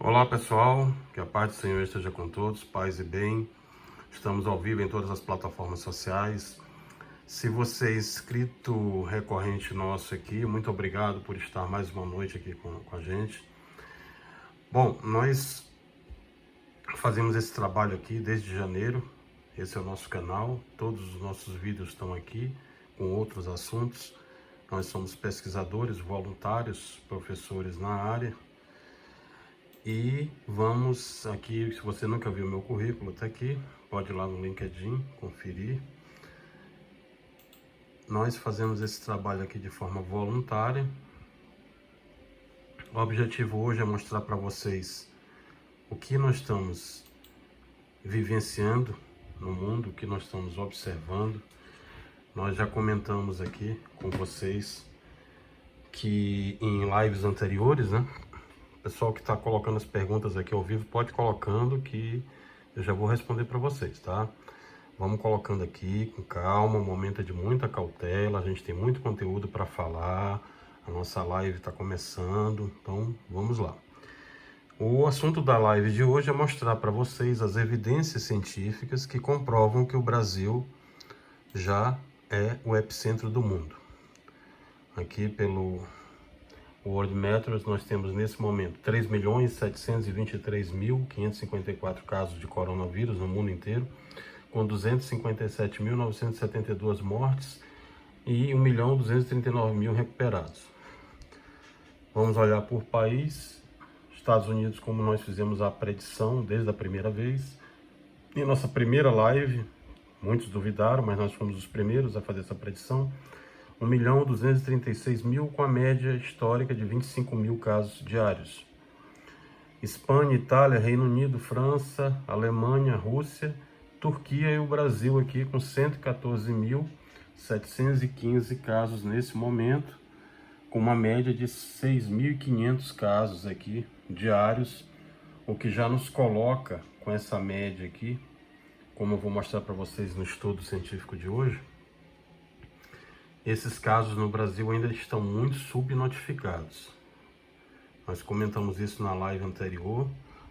Olá pessoal, que a paz do Senhor esteja com todos, paz e bem. Estamos ao vivo em todas as plataformas sociais. Se você é inscrito recorrente nosso aqui, muito obrigado por estar mais uma noite aqui com a gente. Bom, nós fazemos esse trabalho aqui desde janeiro. Esse é o nosso canal, todos os nossos vídeos estão aqui com outros assuntos. Nós somos pesquisadores, voluntários, professores na área. E vamos aqui, se você nunca viu meu currículo, tá aqui, pode ir lá no LinkedIn, conferir. Nós fazemos esse trabalho aqui de forma voluntária. O objetivo hoje é mostrar para vocês o que nós estamos vivenciando no mundo, o que nós estamos observando. Nós já comentamos aqui com vocês que em lives anteriores, né? O pessoal que está colocando as perguntas aqui ao vivo, pode colocando que eu já vou responder para vocês, tá? Vamos colocando aqui com calma, um momento é de muita cautela, a gente tem muito conteúdo para falar, a nossa live está começando, então vamos lá. O assunto da live de hoje é mostrar para vocês as evidências científicas que comprovam que o Brasil já é o epicentro do mundo. Aqui pelo World Meters, nós temos nesse momento 3.723.554 casos de coronavírus no mundo inteiro, com 257.972 mortes e 1.239.000 recuperados. Vamos olhar por país. Estados Unidos, como nós fizemos a predição desde a primeira vez. Em nossa primeira live, muitos duvidaram, mas nós fomos os primeiros a fazer essa predição. 1.236.000 com a média histórica de 25.000 casos diários. Espanha, Itália, Reino Unido, França, Alemanha, Rússia, Turquia e o Brasil aqui com 114.715 casos nesse momento, com uma média de 6.500 casos aqui diários, o que já nos coloca com essa média aqui, como eu vou mostrar para vocês no estudo científico de hoje. Esses casos no Brasil ainda estão muito subnotificados. Nós comentamos isso na live anterior.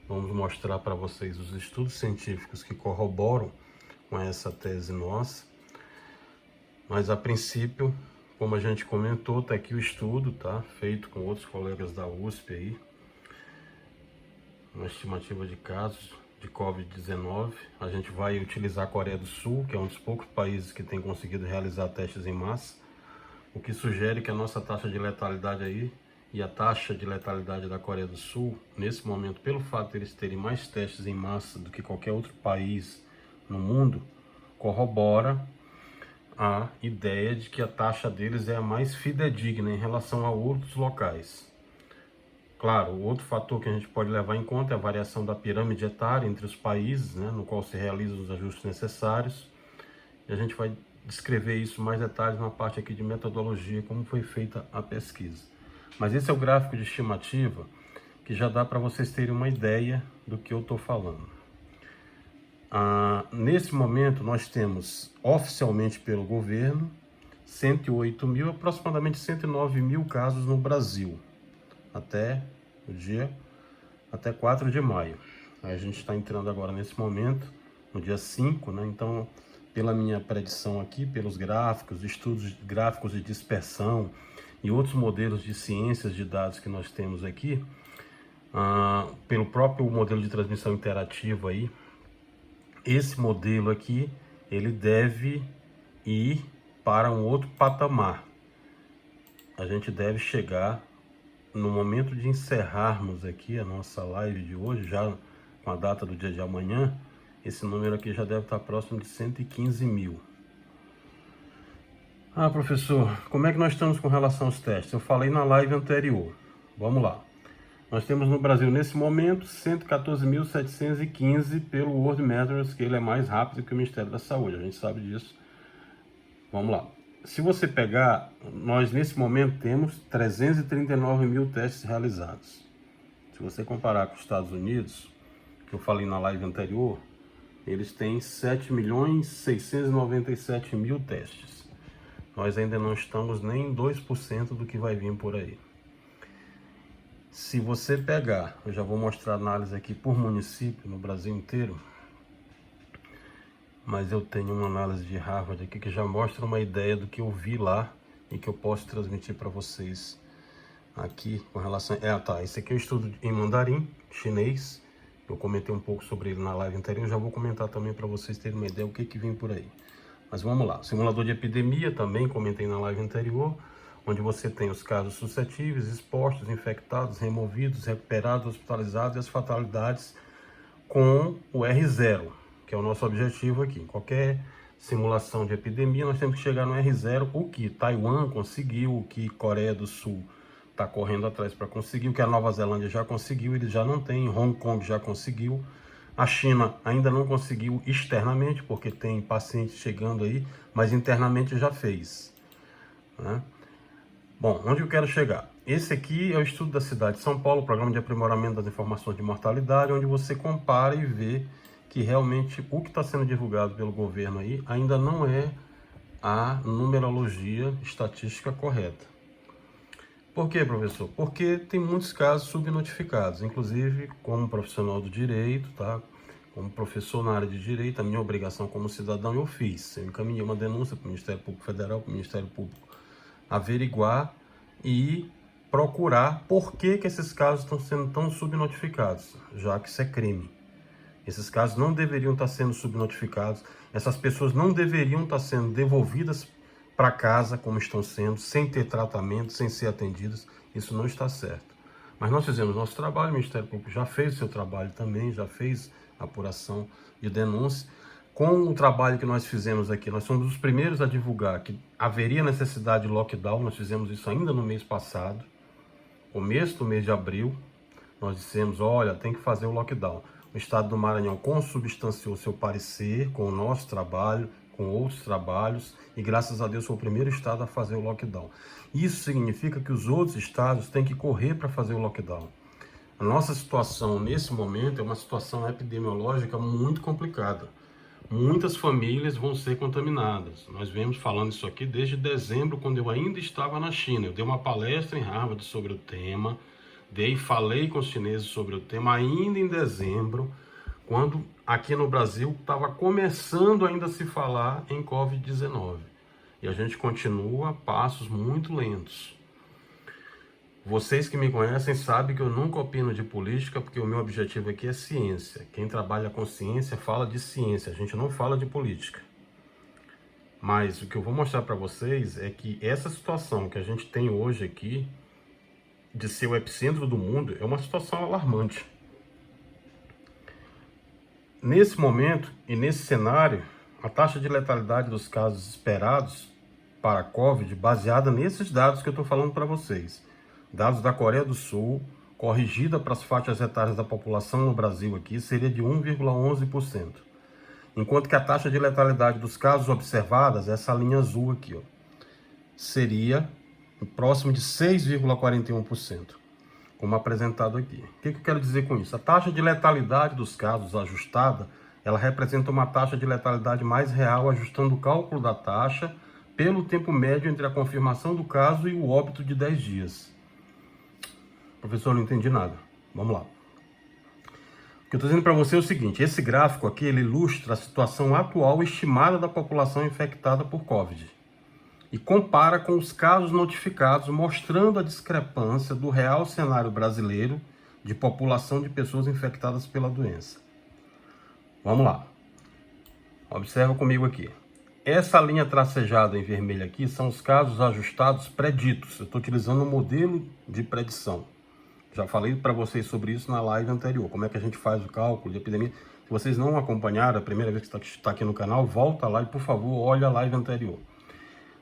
Vamos mostrar para vocês os estudos científicos que corroboram com essa tese nossa. Mas a princípio, como a gente comentou, está aqui o estudo, tá? Feito com outros colegas da USP aí. Uma estimativa de casos de Covid-19. A gente vai utilizar a Coreia do Sul, que é um dos poucos países que tem conseguido realizar testes em massa, o que sugere que a nossa taxa de letalidade aí e a taxa de letalidade da Coreia do Sul, nesse momento, pelo fato de eles terem mais testes em massa do que qualquer outro país no mundo, corrobora a ideia de que a taxa deles é a mais fidedigna em relação a outros locais. Claro, o outro fator que a gente pode levar em conta é a variação da pirâmide etária entre os países, né, no qual se realizam os ajustes necessários. E a gente vai descrever isso mais detalhes na parte aqui de metodologia, como foi feita a pesquisa. Mas esse é o gráfico de estimativa que já dá para vocês terem uma ideia do que eu estou falando. Nesse momento nós temos oficialmente pelo governo 108.000, aproximadamente 109.000 casos no Brasil, até 4 de maio. Aí a gente está entrando agora nesse momento, no dia 5, né? Então, pela minha predição aqui, pelos gráficos, estudos gráficos de dispersão e outros modelos de ciências de dados que nós temos aqui, pelo próprio modelo de transmissão interativa aí, esse modelo aqui, ele deve ir para um outro patamar. A gente deve chegar no momento de encerrarmos aqui a nossa live de hoje, já com a data do dia de amanhã, esse número aqui já deve estar próximo de 115.000. Professor, como é que nós estamos com relação aos testes? Eu falei na live anterior. Vamos lá. Nós temos no Brasil, nesse momento, 114.715 pelo World Meters, que ele é mais rápido que o Ministério da Saúde, a gente sabe disso. Vamos lá. Se você pegar, nós nesse momento temos 339.000 testes realizados. Se você comparar com os Estados Unidos, que eu falei na live anterior, eles têm 7.697.000 testes. Nós ainda não estamos nem em 2% do que vai vir por aí. Se você pegar, eu já vou mostrar a análise aqui por município no Brasil inteiro, mas eu tenho uma análise de Harvard aqui que já mostra uma ideia do que eu vi lá e que eu posso transmitir para vocês aqui com relação... tá, esse aqui é um estudo em mandarim, chinês. Eu comentei um pouco sobre ele na live anterior, já vou comentar também para vocês terem uma ideia do que vem por aí. Mas vamos lá, simulador de epidemia também, comentei na live anterior, onde você tem os casos suscetíveis, expostos, infectados, removidos, recuperados, hospitalizados e as fatalidades com o R0, que é o nosso objetivo aqui. Em qualquer simulação de epidemia, nós temos que chegar no R0, o que Taiwan conseguiu, o que Coreia do Sul está correndo atrás para conseguir, o que a Nova Zelândia já conseguiu, eles já não têm, Hong Kong já conseguiu, a China ainda não conseguiu externamente, porque tem pacientes chegando aí, mas internamente já fez, né? Bom, onde eu quero chegar? Esse aqui é o estudo da cidade de São Paulo, Programa de Aprimoramento das Informações de Mortalidade, onde você compara e vê que realmente o que está sendo divulgado pelo governo aí ainda não é a numerologia estatística correta. Por quê, professor? Porque tem muitos casos subnotificados, inclusive como profissional do direito, tá? Como professor na área de direito, a minha obrigação como cidadão eu fiz. Eu encaminhei uma denúncia para o Ministério Público Federal, para o Ministério Público averiguar e procurar por que esses casos estão sendo tão subnotificados, já que isso é crime. Esses casos não deveriam estar sendo subnotificados, essas pessoas não deveriam estar sendo devolvidas para casa como estão sendo, sem ter tratamento, sem ser atendidas. Isso não está certo. Mas nós fizemos nosso trabalho, o Ministério Público já fez o seu trabalho também, já fez a apuração de denúncia. Com o trabalho que nós fizemos aqui, nós somos os primeiros a divulgar que haveria necessidade de lockdown. Nós fizemos isso ainda no mês passado, começo do mês de abril. Nós dissemos, olha, tem que fazer o lockdown. O Estado do Maranhão consubstanciou seu parecer com o nosso trabalho, com outros trabalhos, e graças a Deus foi o primeiro estado a fazer o lockdown. Isso significa que os outros estados têm que correr para fazer o lockdown. A nossa situação nesse momento é uma situação epidemiológica muito complicada. Muitas famílias vão ser contaminadas. Nós vemos falando isso aqui desde dezembro, quando eu ainda estava na China. Eu dei uma palestra em Harvard sobre o tema, falei com os chineses sobre o tema ainda em dezembro, quando aqui no Brasil estava começando ainda a se falar em Covid-19. E a gente continua a passos muito lentos. Vocês que me conhecem sabem que eu nunca opino de política, porque o meu objetivo aqui é ciência. Quem trabalha com ciência fala de ciência, a gente não fala de política. Mas o que eu vou mostrar para vocês é que essa situação que a gente tem hoje aqui, de ser o epicentro do mundo, é uma situação alarmante. Nesse momento e nesse cenário, a taxa de letalidade dos casos esperados para a Covid, baseada nesses dados que eu estou falando para vocês, dados da Coreia do Sul, corrigida para as faixas etárias da população no Brasil aqui, seria de 1,11%. Enquanto que a taxa de letalidade dos casos observadas, essa linha azul aqui, ó, seria próximo de 6,41%, como apresentado aqui. O que eu quero dizer com isso? A taxa de letalidade dos casos ajustada, ela representa uma taxa de letalidade mais real, ajustando o cálculo da taxa pelo tempo médio entre a confirmação do caso e o óbito de 10 dias. Professor, não entendi nada. Vamos lá. O que eu estou dizendo para você é o seguinte, esse gráfico aqui, ele ilustra a situação atual estimada da população infectada por Covid e compara com os casos notificados, mostrando a discrepância do real cenário brasileiro de população de pessoas infectadas pela doença. Vamos lá. Observa comigo aqui. Essa linha tracejada em vermelho aqui são os casos ajustados preditos. Eu estou utilizando um modelo de predição. Já falei para vocês sobre isso na live anterior, como é que a gente faz o cálculo de epidemia. Se vocês não acompanharam, a primeira vez que está aqui no canal, volta lá e, por favor, olha a live anterior.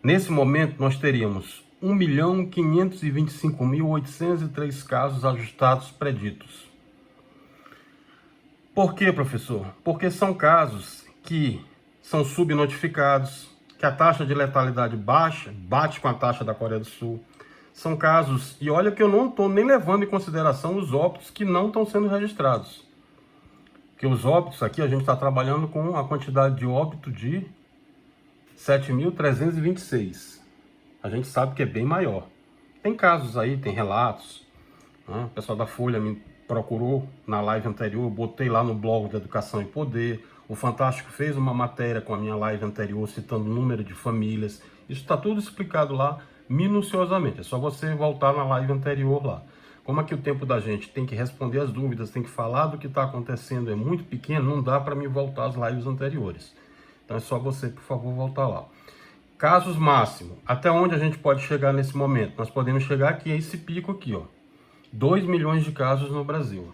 Nesse momento, nós teríamos 1.525.803 casos ajustados preditos. Por quê, professor? Porque são casos que são subnotificados, que a taxa de letalidade baixa, bate com a taxa da Coreia do Sul. São casos, e olha que eu não estou nem levando em consideração os óbitos que não estão sendo registrados. Porque os óbitos aqui, a gente está trabalhando com a quantidade de óbito de 7.326. A gente sabe que é bem maior. Tem casos aí, tem relatos, né? O pessoal da Folha me procurou na live anterior, eu botei lá no blog da Educação e Poder. O Fantástico fez uma matéria com a minha live anterior, citando o número de famílias. Isso está tudo explicado lá minuciosamente. É só você voltar na live anterior lá. Como aqui o tempo da gente tem que responder as dúvidas, tem que falar do que está acontecendo, é muito pequeno, não dá para me voltar às lives anteriores. Então é só você, por favor, voltar lá. Casos máximo. Até onde a gente pode chegar nesse momento? Nós podemos chegar aqui a esse pico aqui, ó. 2 milhões de casos no Brasil,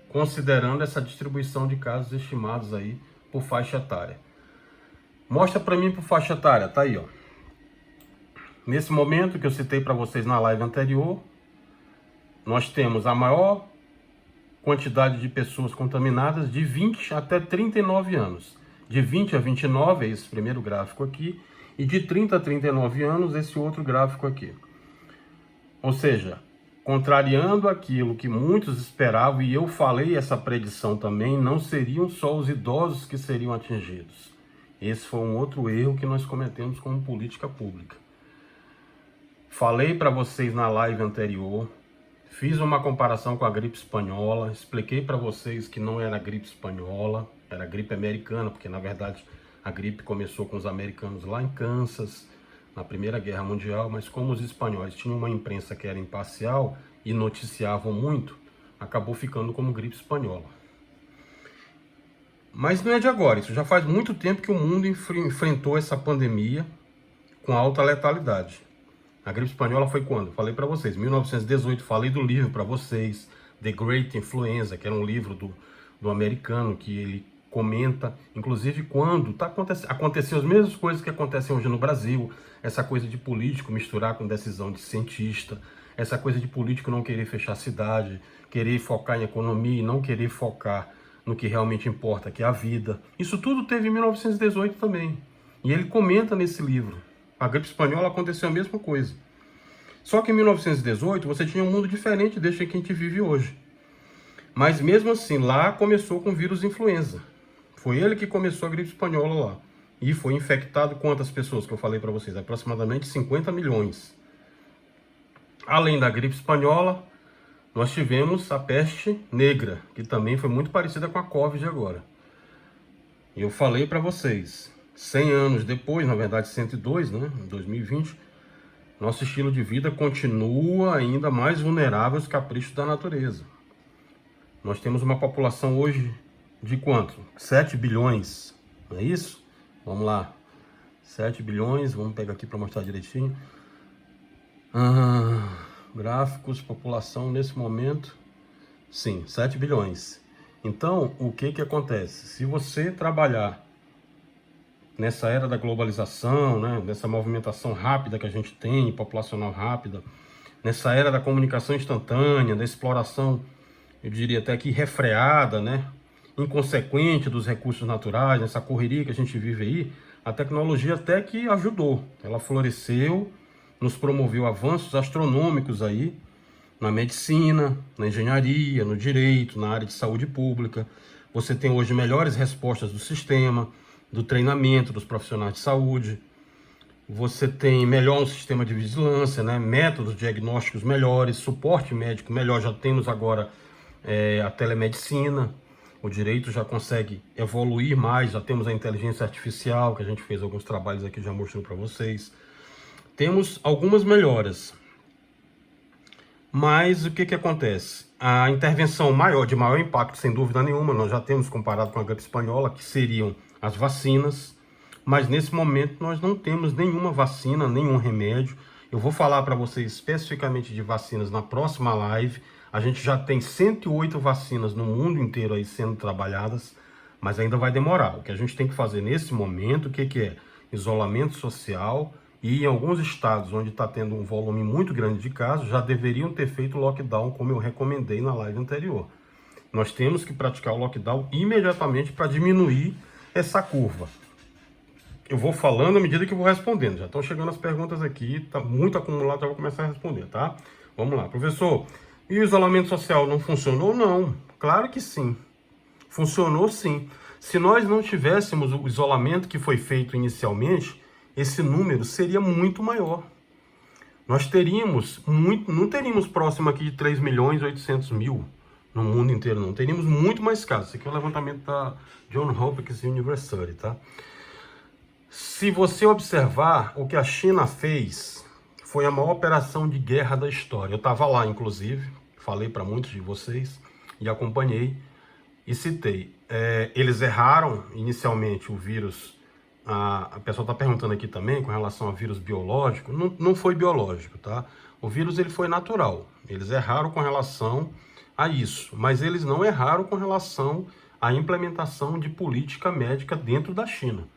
considerando essa distribuição de casos estimados aí por faixa etária. Mostra para mim por faixa etária, tá aí, ó. Nesse momento que eu citei para vocês na live anterior, nós temos a maior quantidade de pessoas contaminadas de 20 até 39 anos. De 20 a 29 é esse primeiro gráfico aqui, e de 30 a 39 anos esse outro gráfico aqui. Ou seja, contrariando aquilo que muitos esperavam, e eu falei essa predição também, não seriam só os idosos que seriam atingidos. Esse foi um outro erro que nós cometemos como política pública. Falei para vocês na live anterior, fiz uma comparação com a gripe espanhola, expliquei para vocês que não era gripe espanhola, era gripe americana, porque na verdade a gripe começou com os americanos lá em Kansas, na Primeira Guerra Mundial, mas como os espanhóis tinham uma imprensa que era imparcial e noticiavam muito, acabou ficando como gripe espanhola. Mas não é de agora, isso já faz muito tempo que o mundo enfrentou essa pandemia com alta letalidade. A gripe espanhola foi quando? Falei para vocês, 1918, falei do livro para vocês, The Great Influenza, que era um livro do americano, que ele comenta, inclusive quando aconteceu as mesmas coisas que acontecem hoje no Brasil, essa coisa de político misturar com decisão de cientista, essa coisa de político não querer fechar a cidade, querer focar em economia e não querer focar no que realmente importa, que é a vida. Isso tudo teve em 1918 também. E ele comenta nesse livro. A gripe espanhola aconteceu a mesma coisa. Só que em 1918 você tinha um mundo diferente deste que a gente vive hoje. Mas mesmo assim, lá começou com o vírus influenza. Foi ele que começou a gripe espanhola lá. E foi infectado quantas pessoas que eu falei para vocês? Aproximadamente 50 milhões. Além da gripe espanhola, nós tivemos a peste negra, que também foi muito parecida com a Covid agora. E eu falei para vocês, 100 anos depois, na verdade 102, né, em 2020, nosso estilo de vida continua ainda mais vulnerável aos caprichos da natureza. Nós temos uma população hoje de quanto? 7 bilhões, não é isso? Vamos lá, 7 bilhões, vamos pegar aqui para mostrar direitinho. Gráficos, população nesse momento, sim, 7 bilhões. Então, o que acontece? Se você trabalhar nessa era da globalização, né, nessa movimentação rápida que a gente tem, populacional rápida, nessa era da comunicação instantânea, da exploração, eu diria até que refreada, né, inconsequente dos recursos naturais, nessa correria que a gente vive aí, a tecnologia até que ajudou. Ela floresceu, nos promoveu avanços astronômicos aí, na medicina, na engenharia, no direito, na área de saúde pública. Você tem hoje melhores respostas do sistema, do treinamento dos profissionais de saúde. Você tem melhor um sistema de vigilância, né? Métodos diagnósticos melhores, suporte médico melhor. Já temos agora a telemedicina. O direito já consegue evoluir mais, já temos a inteligência artificial, que a gente fez alguns trabalhos aqui, já mostrou para vocês. Temos algumas melhoras. Mas o que acontece? A intervenção de maior impacto, sem dúvida nenhuma, nós já temos comparado com a gripe espanhola, que seriam as vacinas, mas nesse momento nós não temos nenhuma vacina, nenhum remédio. Eu vou falar para vocês especificamente de vacinas na próxima live. A gente já tem 108 vacinas no mundo inteiro aí sendo trabalhadas, mas ainda vai demorar. O que a gente tem que fazer nesse momento, o que é? Isolamento social. E em alguns estados onde está tendo um volume muito grande de casos, já deveriam ter feito lockdown, como eu recomendei na live anterior. Nós temos que praticar o lockdown imediatamente para diminuir essa curva. Eu vou falando à medida que eu vou respondendo. Já estão chegando as perguntas aqui, está muito acumulado, já vou começar a responder, tá? Vamos lá, professor. E o isolamento social não funcionou? Não, claro que sim. Funcionou sim. Se nós não tivéssemos o isolamento que foi feito inicialmente, esse número seria muito maior. nós teríamos não teríamos próximo aqui de 3.800.000 no mundo inteiro, não. Teríamos muito mais casos. Isso aqui é um levantamento da Johns Hopkins University, tá? Se você observar, o que a China fez foi a maior operação de guerra da história. Eu estava lá, inclusive, falei para muitos de vocês e acompanhei e citei. Eles erraram inicialmente o vírus. A pessoa está perguntando aqui também com relação ao vírus biológico. Não foi biológico, tá? O vírus ele foi natural. Eles erraram com relação a isso, mas eles não erraram com relação à implementação de política médica dentro da China.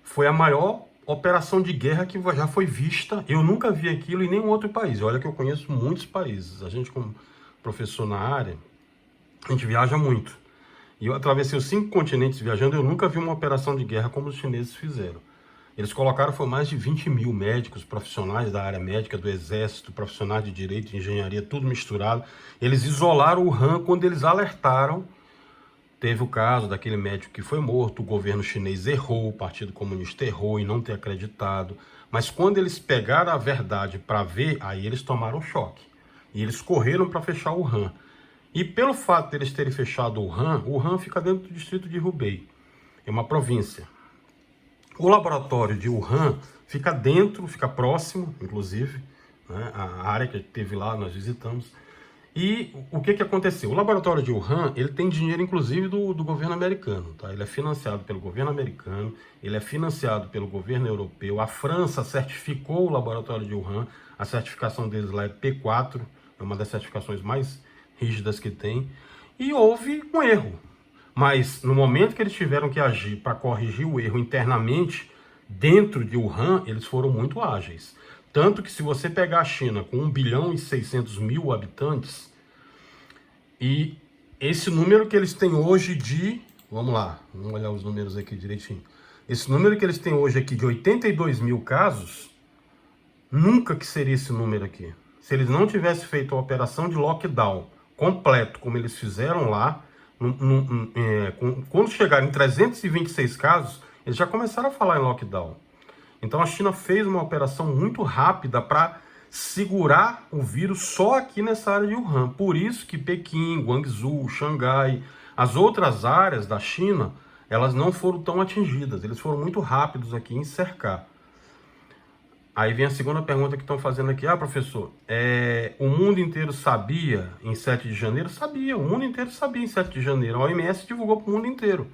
Foi a maior operação de guerra que já foi vista. Eu nunca vi aquilo em nenhum outro país. Olha que eu conheço muitos países. A gente, como professor na área, a gente viaja muito. E eu atravessei os 5 continentes viajando, eu nunca vi uma operação de guerra como os chineses fizeram. Eles colocaram, foi mais de 20.000 médicos, profissionais da área médica, do exército, profissionais de direito, de engenharia, tudo misturado. Eles isolaram o Wuhan quando eles alertaram. Teve o caso daquele médico que foi morto, o governo chinês errou, o Partido Comunista errou em não ter acreditado. Mas quando eles pegaram a verdade para ver, aí eles tomaram choque. E eles correram para fechar o Wuhan. E pelo fato de eles terem fechado o Wuhan fica dentro do distrito de Hubei. É uma província. O laboratório de Wuhan fica dentro, fica próximo, inclusive, né, a área que teve lá, nós visitamos. E o que aconteceu? O laboratório de Wuhan, ele tem dinheiro, inclusive, do governo americano. Tá? Ele é financiado pelo governo americano, ele é financiado pelo governo europeu. A França certificou o laboratório de Wuhan. A certificação deles lá é P4, é uma das certificações mais rígidas que tem. E houve um erro. Mas no momento que eles tiveram que agir para corrigir o erro internamente, dentro de Wuhan, eles foram muito ágeis. Tanto que se você pegar a China com 1.600.000 habitantes, e esse número que eles têm hoje de... Vamos lá, vamos olhar os números aqui direitinho. Esse número que eles têm hoje aqui de 82.000 casos, nunca que seria esse número aqui. Se eles não tivessem feito a operação de lockdown completo, como eles fizeram lá, quando chegaram em 326 casos, eles já começaram a falar em lockdown. Então a China fez uma operação muito rápida para segurar o vírus só aqui nessa área de Wuhan. Por isso que Pequim, Guangzhou, Xangai, as outras áreas da China, elas não foram tão atingidas. Eles foram muito rápidos aqui em cercar. Aí vem a segunda pergunta que estão fazendo aqui. Ah, professor, o mundo inteiro sabia em 7 de janeiro? Sabia, o mundo inteiro sabia em 7 de janeiro. A OMS divulgou para o mundo inteiro.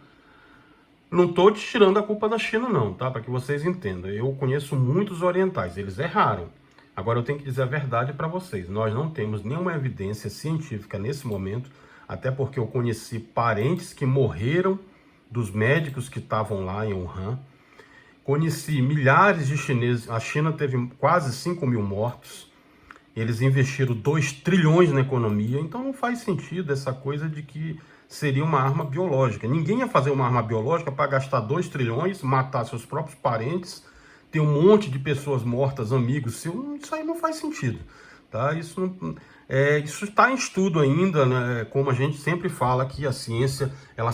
Não estou tirando a culpa da China não, tá? Para que vocês entendam. Eu conheço muitos orientais, eles erraram. Agora eu tenho que dizer a verdade para vocês. Nós não temos nenhuma evidência científica nesse momento, até porque eu conheci parentes que morreram dos médicos que estavam lá em Wuhan. Conheci milhares de chineses, a China teve quase 5.000 mortos. Eles investiram 2 trilhões na economia, então não faz sentido essa coisa de que seria uma arma biológica. Ninguém ia fazer uma arma biológica para gastar 2 trilhões, matar seus próprios parentes, ter um monte de pessoas mortas, amigos. Isso aí não faz sentido. Tá? Isso está em estudo ainda, né? Como a gente sempre fala que a ciência ela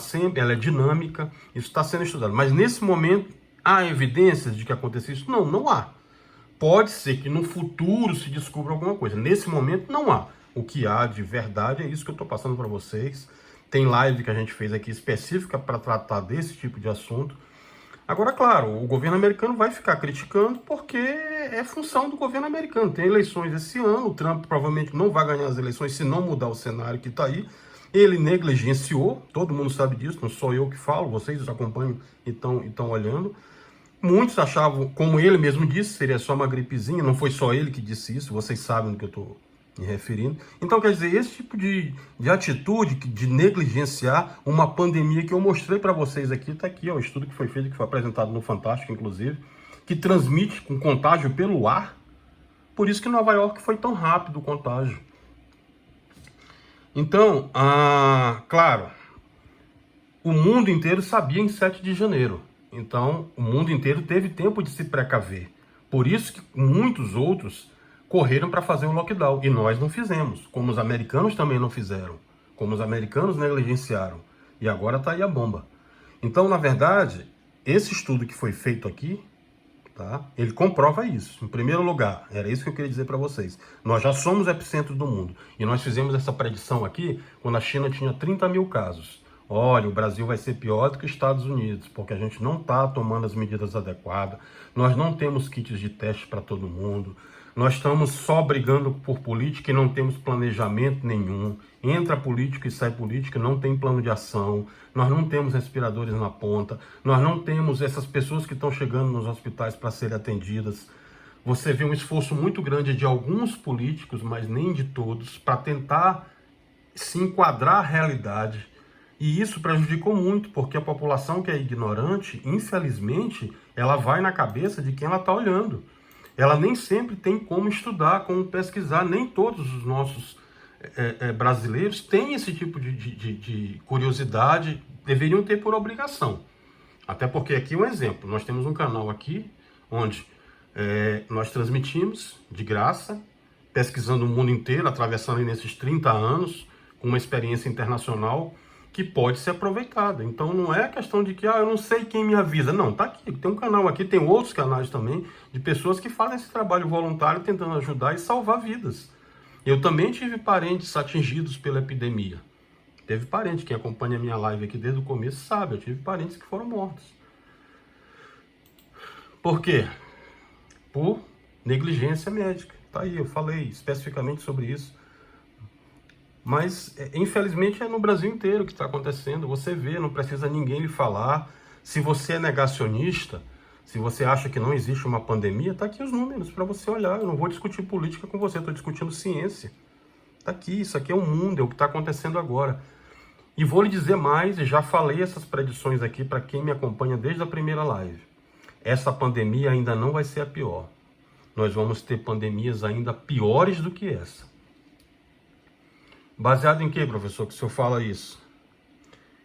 é dinâmica, isso está sendo estudado. Mas nesse momento, há evidências de que aconteceu isso? Não, não há. Pode ser que no futuro se descubra alguma coisa. Nesse momento, não há. O que há de verdade é isso que eu estou passando para vocês. Tem live que a gente fez aqui específica para tratar desse tipo de assunto. Agora, claro, o governo americano vai ficar criticando porque é função do governo americano. Tem eleições esse ano, o Trump provavelmente não vai ganhar as eleições se não mudar o cenário que está aí. Ele negligenciou, todo mundo sabe disso, não sou eu que falo, vocês acompanham e estão olhando. Muitos achavam, como ele mesmo disse, seria só uma gripezinha, não foi só ele que disse isso, vocês sabem do que eu estou me referindo. Então, quer dizer, esse tipo de atitude, de negligenciar uma pandemia que eu mostrei para vocês aqui, está aqui, ó, o estudo que foi feito, que foi apresentado no Fantástico, inclusive, que transmite com contágio pelo ar, por isso que Nova York foi tão rápido o contágio. Então, claro, o mundo inteiro sabia em 7 de janeiro, então o mundo inteiro teve tempo de se precaver, por isso que muitos outros correram para fazer um lockdown, e nós não fizemos, como os americanos também não fizeram, como os americanos negligenciaram, e agora está aí a bomba. Então, na verdade, esse estudo que foi feito aqui, tá? Ele comprova isso. Em primeiro lugar, era isso que eu queria dizer para vocês. Nós já somos epicentro do mundo. E nós fizemos essa predição aqui quando a China tinha 30 mil casos. Olha, o Brasil vai ser pior do que os Estados Unidos, porque a gente não está tomando as medidas adequadas. Nós não temos kits de teste para todo mundo. Nós estamos só brigando por política e não temos planejamento nenhum. Entra político e sai político, não tem plano de ação. Nós não temos respiradores na ponta. Nós não temos essas pessoas que estão chegando nos hospitais para serem atendidas. Você vê um esforço muito grande de alguns políticos, mas nem de todos, para tentar se enquadrar à realidade. E isso prejudicou muito, porque a população que é ignorante, infelizmente, ela vai na cabeça de quem ela está olhando. Ela nem sempre tem como estudar, como pesquisar. Nem todos os nossos brasileiros têm esse tipo de curiosidade, deveriam ter por obrigação. Até porque aqui é um exemplo, nós temos um canal aqui, onde nós transmitimos de graça, pesquisando o mundo inteiro, atravessando nesses 30 anos, com uma experiência internacional, que pode ser aproveitada. Então não é questão de que eu não sei quem me avisa. Não, tá aqui, tem um canal aqui, tem outros canais também, de pessoas que fazem esse trabalho voluntário tentando ajudar e salvar vidas. Eu também tive parentes atingidos pela epidemia. Teve parente, quem acompanha a minha live aqui desde o começo sabe, eu tive parentes que foram mortos. Por quê? Por negligência médica. Tá aí, eu falei especificamente sobre isso. Mas, infelizmente, é no Brasil inteiro que está acontecendo. Você vê, não precisa ninguém lhe falar. Se você é negacionista, se você acha que não existe uma pandemia, tá aqui os números para você olhar. Eu não vou discutir política com você, estou discutindo ciência. Tá aqui, isso aqui é o mundo, é o que está acontecendo agora. E vou lhe dizer mais, já falei essas predições aqui para quem me acompanha desde a primeira live. Essa pandemia ainda não vai ser a pior. Nós vamos ter pandemias ainda piores do que essa. Baseado em que, professor, que o senhor fala isso?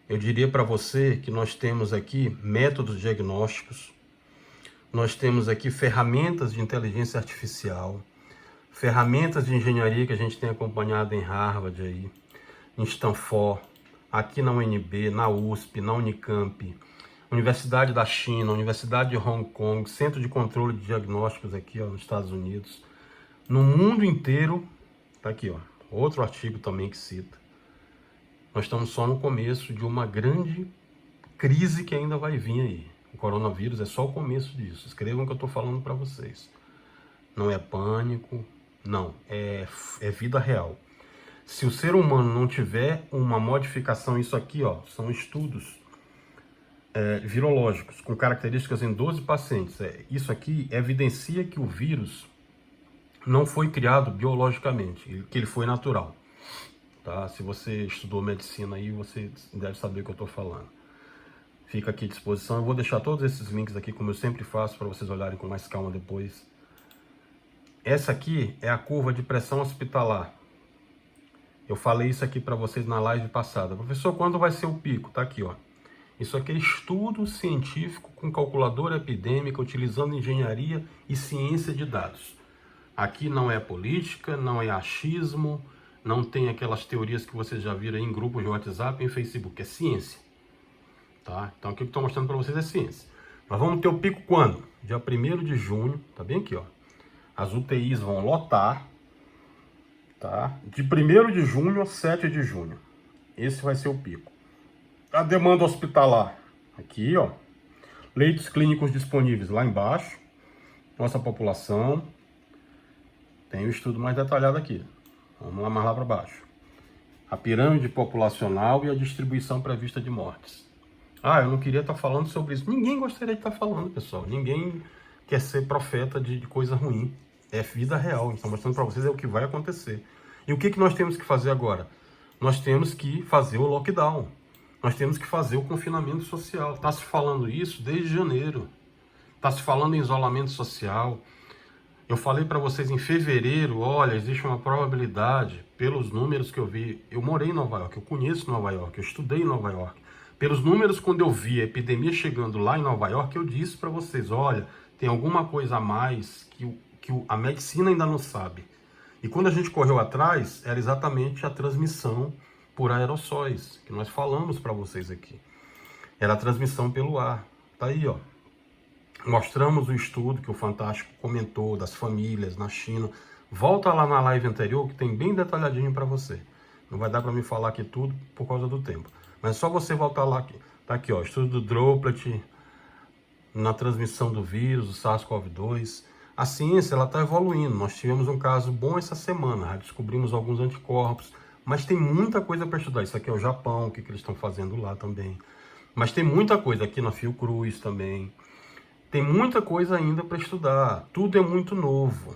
Eu diria para você que nós temos aqui métodos diagnósticos, nós temos aqui ferramentas de inteligência artificial, ferramentas de engenharia que a gente tem acompanhado em Harvard, aí, em Stanford, aqui na UNB, na USP, na Unicamp, Universidade da China, Universidade de Hong Kong, Centro de Controle de Diagnósticos aqui nos Estados Unidos. No mundo inteiro, tá aqui, outro artigo também que cita. Nós estamos só no começo de uma grande crise que ainda vai vir aí. O coronavírus é só o começo disso. Escrevam o que eu estou falando para vocês. Não é pânico, não. É vida real. Se o ser humano não tiver uma modificação, isso aqui são estudos virológicos com características em 12 pacientes. Isso aqui evidencia que o vírus não foi criado biologicamente, que ele foi natural. Tá? Se você estudou medicina aí, você deve saber o que eu estou falando. Fica aqui à disposição. Eu vou deixar todos esses links aqui, como eu sempre faço, para vocês olharem com mais calma depois. Essa aqui é a curva de pressão hospitalar. Eu falei isso aqui para vocês na live passada. Professor, quando vai ser o pico? Tá aqui, Isso aqui é estudo científico com calculadora epidêmica, utilizando engenharia e ciência de dados. Aqui não é política, não é achismo, não tem aquelas teorias que vocês já viram aí em grupos de WhatsApp e em Facebook. É ciência. Tá? Então aqui que eu estou mostrando para vocês é ciência. Nós vamos ter o pico quando? Dia 1º de junho, tá bem aqui, As UTIs vão lotar, tá? De 1º de junho a 7 de junho. Esse vai ser o pico. A demanda hospitalar, aqui, Leitos clínicos disponíveis lá embaixo. Nossa população. Tem o estudo mais detalhado aqui. Vamos lá mais lá para baixo. A pirâmide populacional e a distribuição prevista de mortes. Eu não queria estar falando sobre isso. Ninguém gostaria de estar falando, pessoal. Ninguém quer ser profeta de coisa ruim. É vida real. Estou mostrando para vocês o que vai acontecer. E o que nós temos que fazer agora? Nós temos que fazer o lockdown. Nós temos que fazer o confinamento social. Está se falando isso desde janeiro. Está se falando em isolamento social. Eu falei para vocês em fevereiro, olha, existe uma probabilidade, pelos números que eu vi, eu morei em Nova York, eu conheço Nova York, eu estudei em Nova York. Pelos números, quando eu vi a epidemia chegando lá em Nova York, eu disse para vocês, olha, tem alguma coisa a mais que a medicina ainda não sabe. E quando a gente correu atrás, era exatamente a transmissão por aerossóis, que nós falamos para vocês aqui. Era a transmissão pelo ar. Tá aí, Mostramos o estudo que o Fantástico comentou das famílias na China. Volta lá na live anterior que tem bem detalhadinho para você. Não vai dar para me falar aqui tudo por causa do tempo. Mas é só você voltar lá. Tá aqui, ó, estudo do Droplet na transmissão do vírus, do SARS-CoV-2. A ciência ela está evoluindo. Nós tivemos um caso bom essa semana. Já descobrimos alguns anticorpos. Mas tem muita coisa para estudar. Isso aqui é o Japão, o que eles estão fazendo lá também. Mas tem muita coisa aqui na Fiocruz também. Tem muita coisa ainda para estudar. Tudo é muito novo.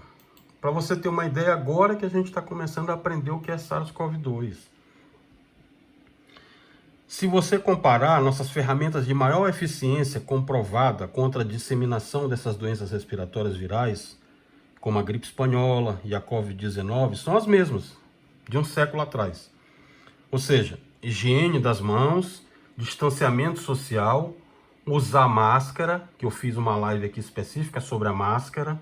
Para você ter uma ideia, agora que a gente está começando a aprender o que é SARS-CoV-2. Se você comparar nossas ferramentas de maior eficiência comprovada contra a disseminação dessas doenças respiratórias virais, como a gripe espanhola e a Covid-19, são as mesmas de um século atrás. Ou seja, higiene das mãos, distanciamento social, usar máscara, que eu fiz uma live aqui específica sobre a máscara,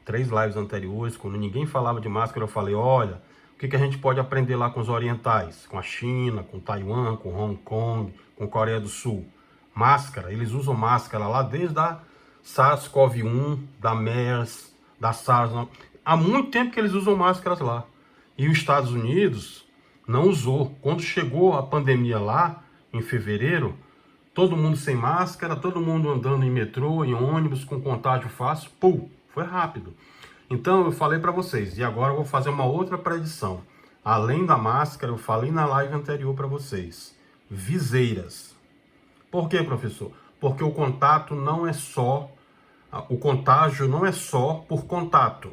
3 lives anteriores, quando ninguém falava de máscara, eu falei, olha, o que a gente pode aprender lá com os orientais, com a China, com Taiwan, com Hong Kong, com Coreia do Sul. Máscara, eles usam máscara lá desde a SARS-CoV-1, da MERS, da SARS. Há muito tempo que eles usam máscaras lá. E os Estados Unidos não usou. Quando chegou a pandemia lá, em fevereiro, todo mundo sem máscara, todo mundo andando em metrô, em ônibus, com contágio fácil, foi rápido. Então eu falei para vocês, e agora eu vou fazer uma outra predição. Além da máscara, eu falei na live anterior para vocês, viseiras. Por quê, professor? Porque o contato não é só, o contágio não é só por contato,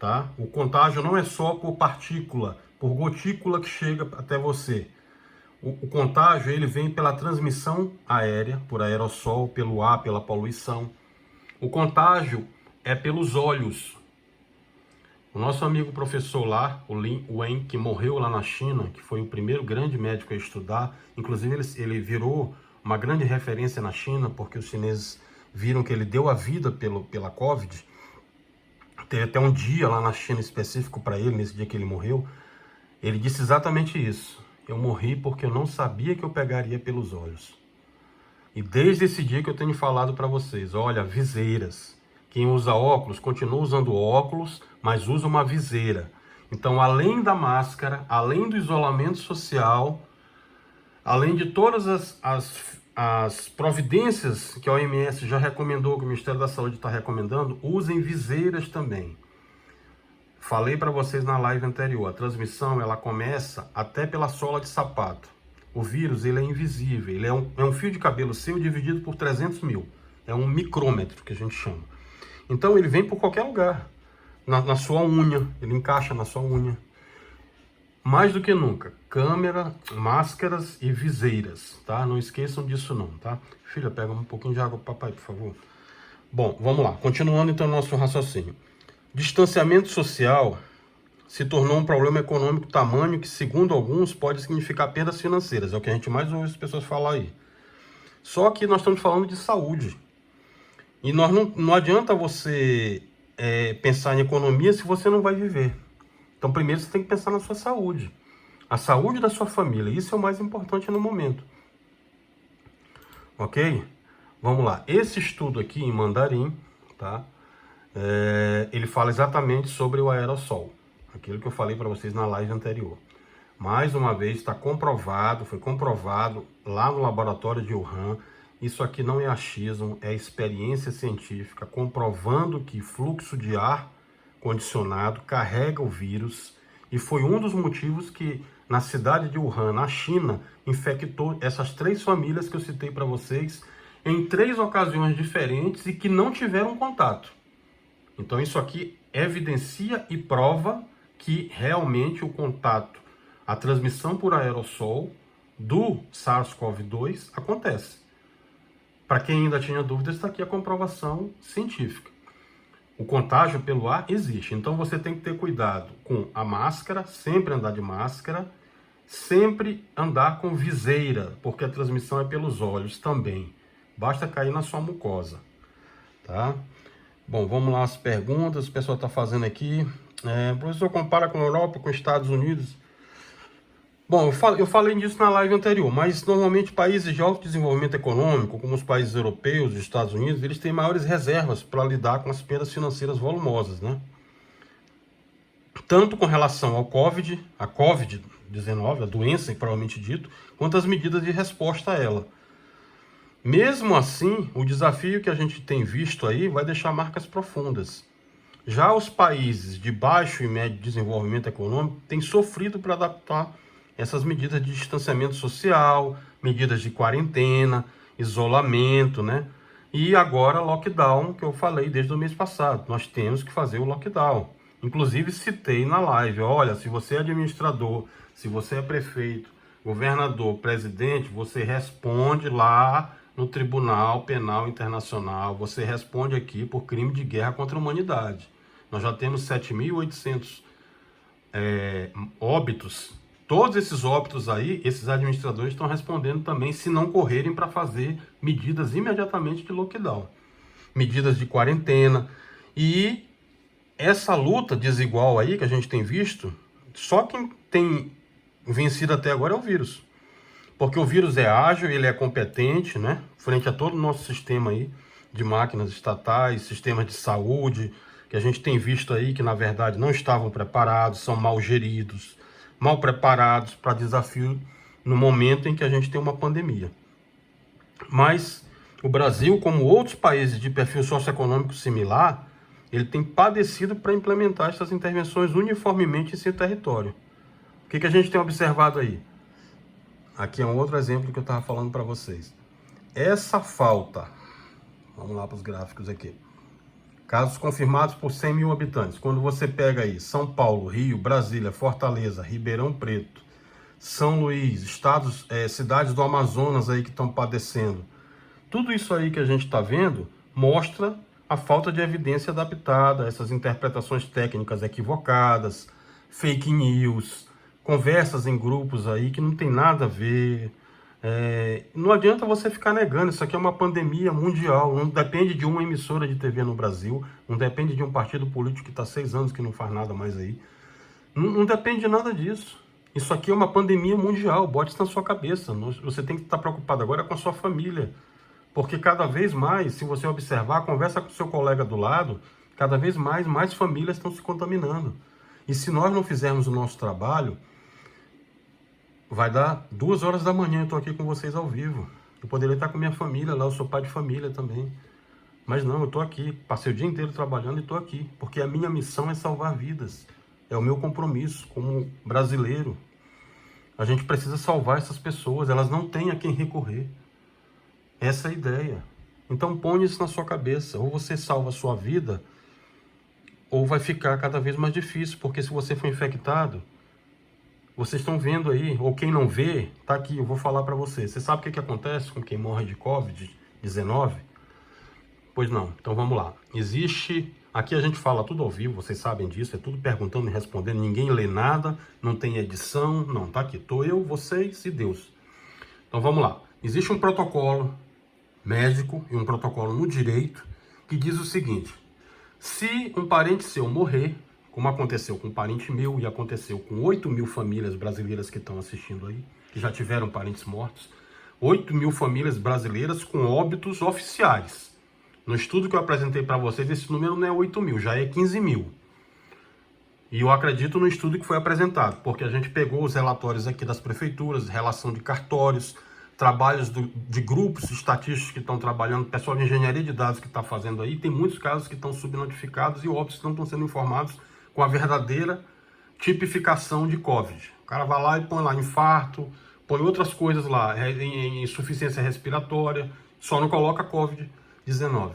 tá? O contágio não é só por partícula, por gotícula que chega até você. O contágio ele vem pela transmissão aérea, por aerossol, pelo ar, pela poluição. O contágio é pelos olhos. O nosso amigo professor lá, o Lin Wen, que morreu lá na China, que foi o primeiro grande médico a estudar, inclusive ele virou uma grande referência na China, porque os chineses viram que ele deu a vida pela Covid. Teve até um dia lá na China específico para ele, nesse dia que ele morreu. Ele disse exatamente isso. Eu morri porque eu não sabia que eu pegaria pelos olhos. E desde esse dia que eu tenho falado para vocês, olha, viseiras. Quem usa óculos, continua usando óculos, mas usa uma viseira. Então, além da máscara, além do isolamento social, além de todas as providências que a OMS já recomendou, que o Ministério da Saúde está recomendando, usem viseiras também. Falei para vocês na live anterior, a transmissão ela começa até pela sola de sapato. O vírus ele é invisível, ele é um fio de cabelo seu dividido por 300 mil. É um micrômetro que a gente chama. Então ele vem por qualquer lugar, na sua unha, ele encaixa na sua unha. Mais do que nunca, câmera, máscaras e viseiras, tá? Não esqueçam disso não, tá? Filha, pega um pouquinho de água pro papai, por favor. Bom, vamos lá, continuando então o nosso raciocínio. Distanciamento social se tornou um problema econômico tamanho que, segundo alguns, pode significar perdas financeiras. É o que a gente mais ouve as pessoas falar aí. Só que nós estamos falando de saúde. E não adianta você pensar em economia se você não vai viver. Então, primeiro você tem que pensar na sua saúde. A saúde da sua família. Isso é o mais importante no momento. Ok? Vamos lá. Esse estudo aqui em mandarim, tá? Ele fala exatamente sobre o aerossol, aquilo que eu falei para vocês na live anterior. Mais uma vez está comprovado, foi comprovado lá no laboratório de Wuhan. Isso aqui não é achismo, é experiência científica comprovando que fluxo de ar condicionado carrega o vírus e foi um dos motivos que na cidade de Wuhan, na China, infectou essas 3 famílias que eu citei para vocês em 3 ocasiões diferentes e que não tiveram contato. Então isso aqui evidencia e prova que realmente o contato, a transmissão por aerossol do SARS-CoV-2 acontece. Para quem ainda tinha dúvidas, está aqui a comprovação científica. O contágio pelo ar existe, então você tem que ter cuidado com a máscara, sempre andar de máscara, sempre andar com viseira, porque a transmissão é pelos olhos também. Basta cair na sua mucosa, tá? Bom, vamos lá as perguntas, o pessoal está fazendo aqui. Professor, compara com a Europa, com os Estados Unidos? Bom, eu falei disso na live anterior, mas normalmente países de alto desenvolvimento econômico, como os países europeus, os Estados Unidos, eles têm maiores reservas para lidar com as perdas financeiras volumosas, né? Tanto com relação ao a Covid-19, a doença, provavelmente dito, quanto as medidas de resposta a ela. Mesmo assim, o desafio que a gente tem visto aí vai deixar marcas profundas. Já os países de baixo e médio desenvolvimento econômico têm sofrido para adaptar essas medidas de distanciamento social, medidas de quarentena, isolamento, né? E agora lockdown, que eu falei desde o mês passado. Nós temos que fazer o lockdown. Inclusive citei na live, olha, se você é administrador, se você é prefeito, governador, presidente, você responde lá no Tribunal Penal Internacional, você responde aqui por crime de guerra contra a humanidade. Nós já temos 7.800 óbitos. Todos esses óbitos aí, esses administradores estão respondendo também se não correrem para fazer medidas imediatamente de lockdown, medidas de quarentena. E essa luta desigual aí que a gente tem visto, só quem tem vencido até agora é o vírus. Porque o vírus é ágil, ele é competente, né? Frente a todo o nosso sistema aí de máquinas estatais, sistemas de saúde, que a gente tem visto aí que na verdade não estavam preparados, são mal geridos, mal preparados para desafio no momento em que a gente tem uma pandemia. Mas o Brasil, como outros países de perfil socioeconômico similar, ele tem padecido para implementar essas intervenções uniformemente em seu território. O que a gente tem observado aí? Aqui é um outro exemplo que eu estava falando para vocês. Essa falta, vamos lá para os gráficos aqui. Casos confirmados por 100 mil habitantes. Quando você pega aí São Paulo, Rio, Brasília, Fortaleza, Ribeirão Preto, São Luís, cidades do Amazonas aí que estão padecendo. Tudo isso aí que a gente está vendo mostra a falta de evidência adaptada, essas interpretações técnicas equivocadas, fake news, conversas em grupos aí que não tem nada a ver. Não adianta você ficar negando, isso aqui é uma pandemia mundial, não depende de uma emissora de TV no Brasil, não depende de um partido político que está 6 anos que não faz nada mais aí. Não depende de nada disso. Isso aqui é uma pandemia mundial, bote isso na sua cabeça. Você tem que estar preocupado agora com a sua família. Porque cada vez mais, se você observar, conversa com o seu colega do lado, cada vez mais famílias estão se contaminando. E se nós não fizermos o nosso trabalho, vai dar 2 horas da manhã, eu estou aqui com vocês ao vivo. Eu poderia estar com minha família lá, eu sou pai de família também. Mas não, eu estou aqui, passei o dia inteiro trabalhando e estou aqui. Porque a minha missão é salvar vidas. É o meu compromisso como brasileiro. A gente precisa salvar essas pessoas, elas não têm a quem recorrer. Essa é a ideia. Então põe isso na sua cabeça. Ou você salva a sua vida, ou vai ficar cada vez mais difícil. Porque se você for infectado, vocês estão vendo aí, ou quem não vê, tá aqui, eu vou falar para vocês. Você sabe o que acontece com quem morre de Covid-19? Pois não, então vamos lá. Aqui a gente fala tudo ao vivo, vocês sabem disso, é tudo perguntando e respondendo, ninguém lê nada, não tem edição, não, tá aqui. Tô eu, vocês e Deus. Então vamos lá. Existe um protocolo médico e um protocolo no direito que diz o seguinte: se um parente seu morrer, como aconteceu com um parente meu e aconteceu com 8 mil famílias brasileiras que estão assistindo aí, que já tiveram parentes mortos, 8 mil famílias brasileiras com óbitos oficiais. No estudo que eu apresentei para vocês, esse número não é 8 mil, já é 15 mil. E eu acredito no estudo que foi apresentado, porque a gente pegou os relatórios aqui das prefeituras, relação de cartórios, trabalhos de grupos estatísticos que estão trabalhando, pessoal de engenharia de dados que está fazendo aí, tem muitos casos que estão subnotificados e óbitos que não estão sendo informados com a verdadeira tipificação de Covid. O cara vai lá e põe lá infarto, põe outras coisas lá, insuficiência respiratória, só não coloca Covid-19.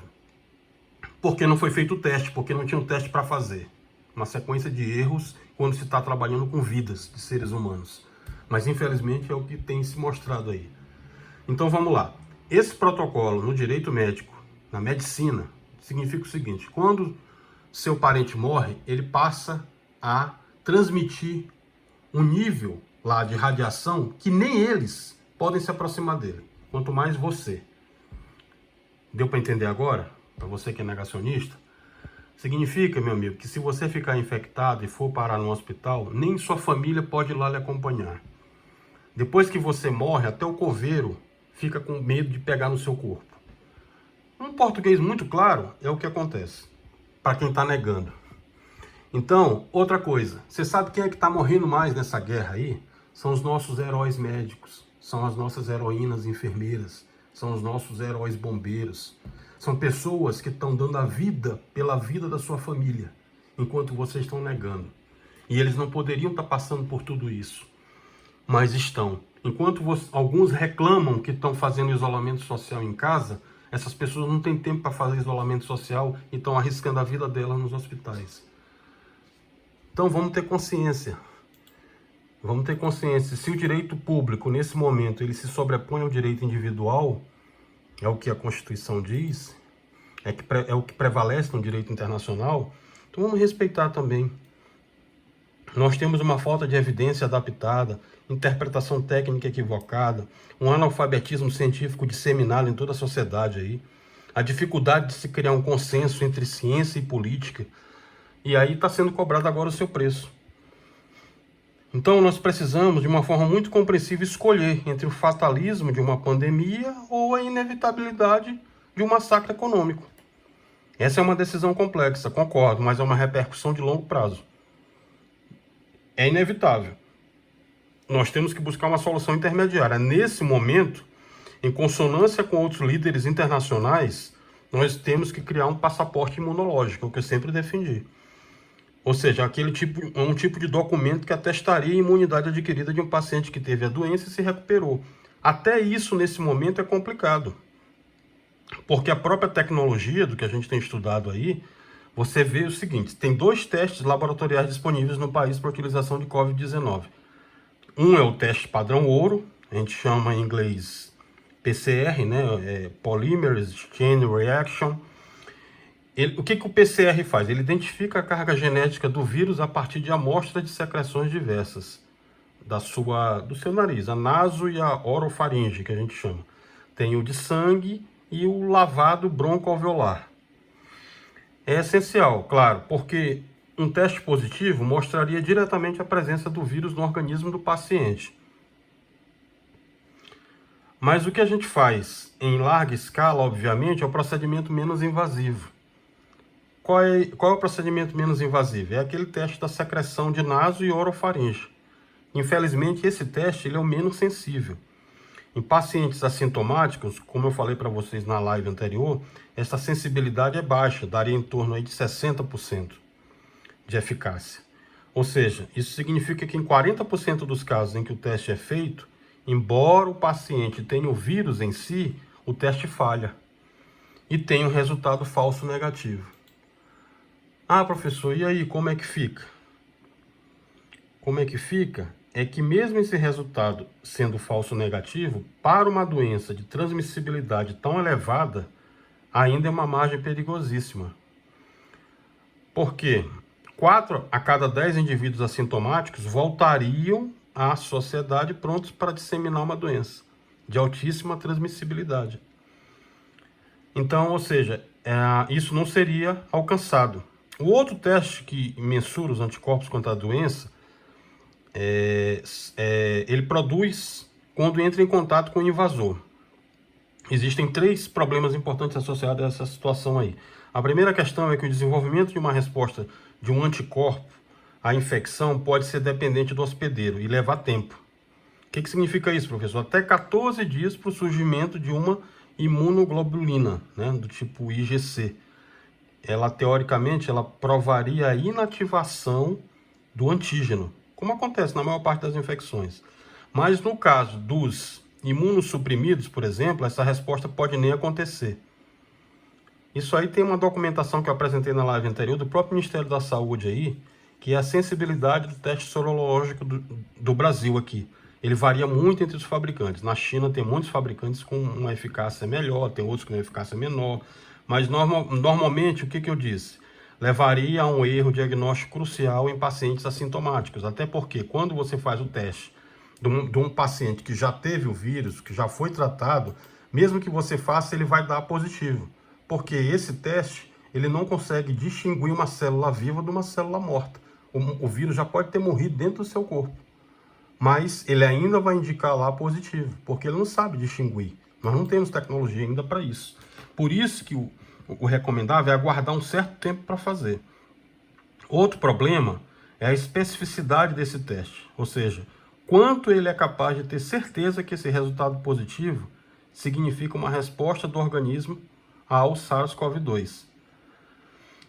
Porque não foi feito o teste, porque não tinha um teste para fazer. Uma sequência de erros quando se está trabalhando com vidas de seres humanos. Mas infelizmente é o que tem se mostrado aí. Então vamos lá. Esse protocolo no direito médico, na medicina, significa o seguinte: quando seu parente morre, ele passa a transmitir um nível lá de radiação que nem eles podem se aproximar dele, quanto mais você. Deu para entender agora? Para você que é negacionista? Significa, meu amigo, que se você ficar infectado e for parar no hospital, nem sua família pode ir lá lhe acompanhar. Depois que você morre, até o coveiro fica com medo de pegar no seu corpo. Um português muito claro é o que acontece, para quem está negando. Então, outra coisa, você sabe quem é que está morrendo mais nessa guerra aí? São os nossos heróis médicos, são as nossas heroínas enfermeiras, são os nossos heróis bombeiros. São pessoas que estão dando a vida pela vida da sua família, enquanto vocês estão negando. E eles não poderiam estar passando por tudo isso, mas estão. Enquanto alguns reclamam que estão fazendo isolamento social em casa, essas pessoas não têm tempo para fazer isolamento social e estão arriscando a vida delas nos hospitais. Então vamos ter consciência. Vamos ter consciência. Se o direito público, nesse momento, ele se sobrepõe ao direito individual, é o que a Constituição diz, é o que prevalece no direito internacional, então vamos respeitar também. Nós temos uma falta de evidência adaptada, interpretação técnica equivocada, um analfabetismo científico disseminado em toda a sociedade aí, a dificuldade de se criar um consenso entre ciência e política, e aí está sendo cobrado agora o seu preço. Então nós precisamos, de uma forma muito compreensível, escolher entre o fatalismo de uma pandemia ou a inevitabilidade de um massacre econômico. Essa é uma decisão complexa, concordo, mas é uma repercussão de longo prazo. É inevitável. Nós temos que buscar uma solução intermediária. Nesse momento, em consonância com outros líderes internacionais, nós temos que criar um passaporte imunológico, o que eu sempre defendi. Ou seja, um tipo de documento que atestaria a imunidade adquirida de um paciente que teve a doença e se recuperou. Até isso, nesse momento, é complicado. Porque a própria tecnologia, do que a gente tem estudado aí, você vê o seguinte, tem 2 testes laboratoriais disponíveis no país para utilização de Covid-19. Um é o teste padrão ouro, a gente chama em inglês PCR, né? Polymerase Chain Reaction. O que o PCR faz? Ele identifica a carga genética do vírus a partir de amostras de secreções diversas do seu nariz, a naso e a orofaringe, que a gente chama. Tem o de sangue e o lavado broncoalveolar. É essencial, claro, porque um teste positivo mostraria diretamente a presença do vírus no organismo do paciente. Mas o que a gente faz em larga escala, obviamente, é o procedimento menos invasivo. Qual é o procedimento menos invasivo? É aquele teste da secreção de naso e orofaringe. Infelizmente, esse teste ele é o menos sensível. Em pacientes assintomáticos, como eu falei para vocês na live anterior, essa sensibilidade é baixa, daria em torno aí de 60% de eficácia. Ou seja, isso significa que em 40% dos casos em que o teste é feito, embora o paciente tenha o vírus em si, o teste falha e tem um resultado falso negativo. Ah, professor, e aí, como é que fica? Como é que fica? É que mesmo esse resultado sendo falso negativo, para uma doença de transmissibilidade tão elevada, ainda é uma margem perigosíssima. Por quê? 4 a cada 10 indivíduos assintomáticos voltariam à sociedade prontos para disseminar uma doença de altíssima transmissibilidade. Então, ou seja, isso não seria alcançado. O outro teste que mensura os anticorpos contra a doença, ele produz quando entra em contato com o invasor. Existem 3 problemas importantes associados a essa situação aí. A primeira questão é que o desenvolvimento de uma resposta de um anticorpo à infecção pode ser dependente do hospedeiro e levar tempo. O que significa isso, professor? Até 14 dias para o surgimento de uma imunoglobulina, né, do tipo IgC. Ela, teoricamente, ela provaria a inativação do antígeno, como acontece na maior parte das infecções. Mas no caso dos imunossuprimidos, por exemplo, essa resposta pode nem acontecer. Isso aí tem uma documentação que eu apresentei na live anterior do próprio Ministério da Saúde aí, que é a sensibilidade do teste sorológico do Brasil aqui. Ele varia muito entre os fabricantes. Na China tem muitos fabricantes com uma eficácia melhor, tem outros com uma eficácia menor. Mas normalmente, o que eu disse? Levaria a um erro diagnóstico crucial em pacientes assintomáticos. Até porque quando você faz o teste de um paciente que já teve o vírus, que já foi tratado, mesmo que você faça, ele vai dar positivo. Porque esse teste, ele não consegue distinguir uma célula viva de uma célula morta. O vírus já pode ter morrido dentro do seu corpo. mas ele ainda vai indicar lá positivo, porque ele não sabe distinguir. Nós não temos tecnologia ainda para isso. Por isso que o recomendável é aguardar um certo tempo para fazer. Outro problema é a especificidade desse teste, ou seja, quanto ele é capaz de ter certeza que esse resultado positivo significa uma resposta do organismo ao SARS-CoV-2.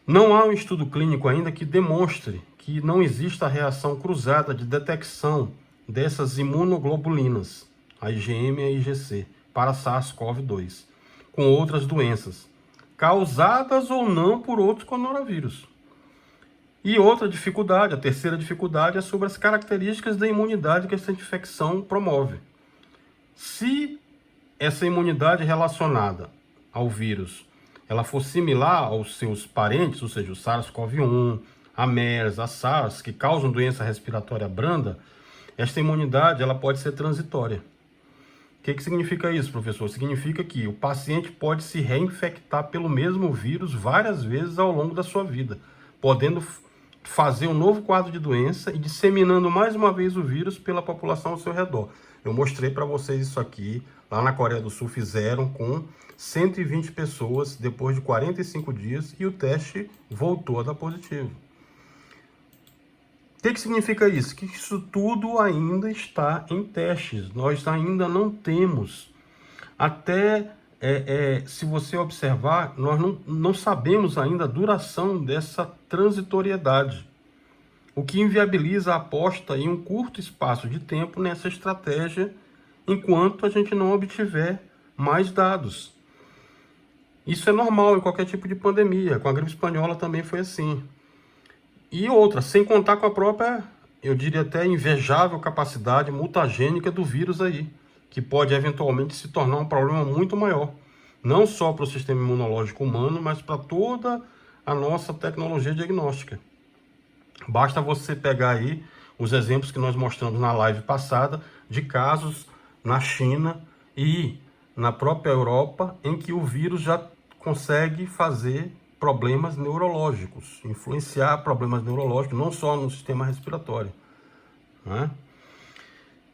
Não há um estudo clínico ainda que demonstre que não exista a reação cruzada de detecção dessas imunoglobulinas, a IgM e a IgC, para SARS-CoV-2, com outras doenças, causadas ou não por outros coronavírus. E outra dificuldade, a terceira dificuldade, é sobre as características da imunidade que essa infecção promove. Se essa imunidade relacionada ao vírus ela for similar aos seus parentes, ou seja, o SARS-CoV-1, a MERS, a SARS, que causam doença respiratória branda, esta imunidade ela pode ser transitória. O que significa isso, professor? Significa que o paciente pode se reinfectar pelo mesmo vírus várias vezes ao longo da sua vida, podendo fazer um novo quadro de doença e disseminando mais uma vez o vírus pela população ao seu redor. Eu mostrei para vocês isso aqui, lá na Coreia do Sul fizeram com 120 pessoas depois de 45 dias e o teste voltou a dar positivo. O que significa isso? Que isso tudo ainda está em testes, nós ainda não temos. Até, se você observar, nós não sabemos ainda a duração dessa transitoriedade, o que inviabiliza a aposta em um curto espaço de tempo nessa estratégia, enquanto a gente não obtiver mais dados. Isso é normal em qualquer tipo de pandemia, com a gripe espanhola também foi assim. E outra, sem contar com a própria, eu diria até invejável capacidade mutagênica do vírus aí, que pode eventualmente se tornar um problema muito maior, não só para o sistema imunológico humano, mas para toda a nossa tecnologia diagnóstica. Basta você pegar aí os exemplos que nós mostramos na live passada de casos na China e na própria Europa em que o vírus já consegue fazer problemas neurológicos, influenciar problemas neurológicos, não só no sistema respiratório, né?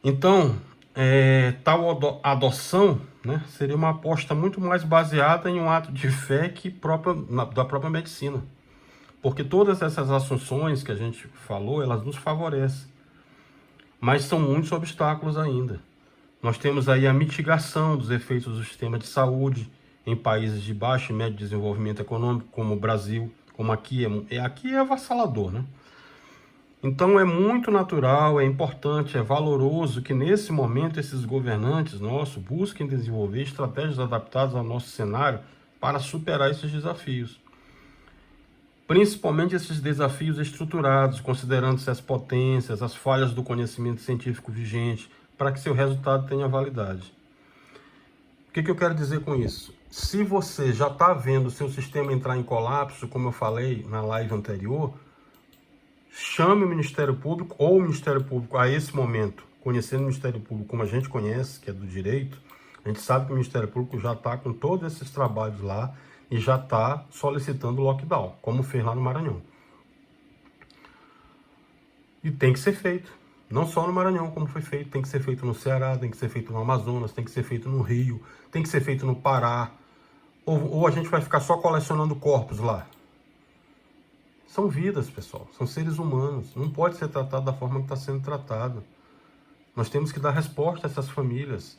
Então, tal adoção, né, seria uma aposta muito mais baseada em um ato de fé da própria medicina. Porque todas essas assunções que a gente falou, elas nos favorecem. Mas são muitos obstáculos ainda. Nós temos aí a mitigação dos efeitos do sistema de saúde em países de baixo e médio desenvolvimento econômico, como o Brasil, como aqui é avassalador, né? Então é muito natural, é importante, é valoroso que nesse momento esses governantes nossos busquem desenvolver estratégias adaptadas ao nosso cenário para superar esses desafios. Principalmente esses desafios estruturados, considerando-se as potências, as falhas do conhecimento científico vigente, para que seu resultado tenha validade. O que eu quero dizer com isso? Se você já está vendo o seu sistema entrar em colapso, como eu falei na live anterior, chame o Ministério Público, ou o Ministério Público a esse momento, conhecendo o Ministério Público como a gente conhece, que é do direito, a gente sabe que o Ministério Público já está com todos esses trabalhos lá e já está solicitando lockdown, como fez lá no Maranhão. E tem que ser feito. Não só no Maranhão, como foi feito, tem que ser feito no Ceará, tem que ser feito no Amazonas, tem que ser feito no Rio, tem que ser feito no Pará. Ou a gente vai ficar só colecionando corpos lá? São vidas, pessoal, são seres humanos. Não pode ser tratado da forma que está sendo tratado. Nós temos que dar resposta a essas famílias.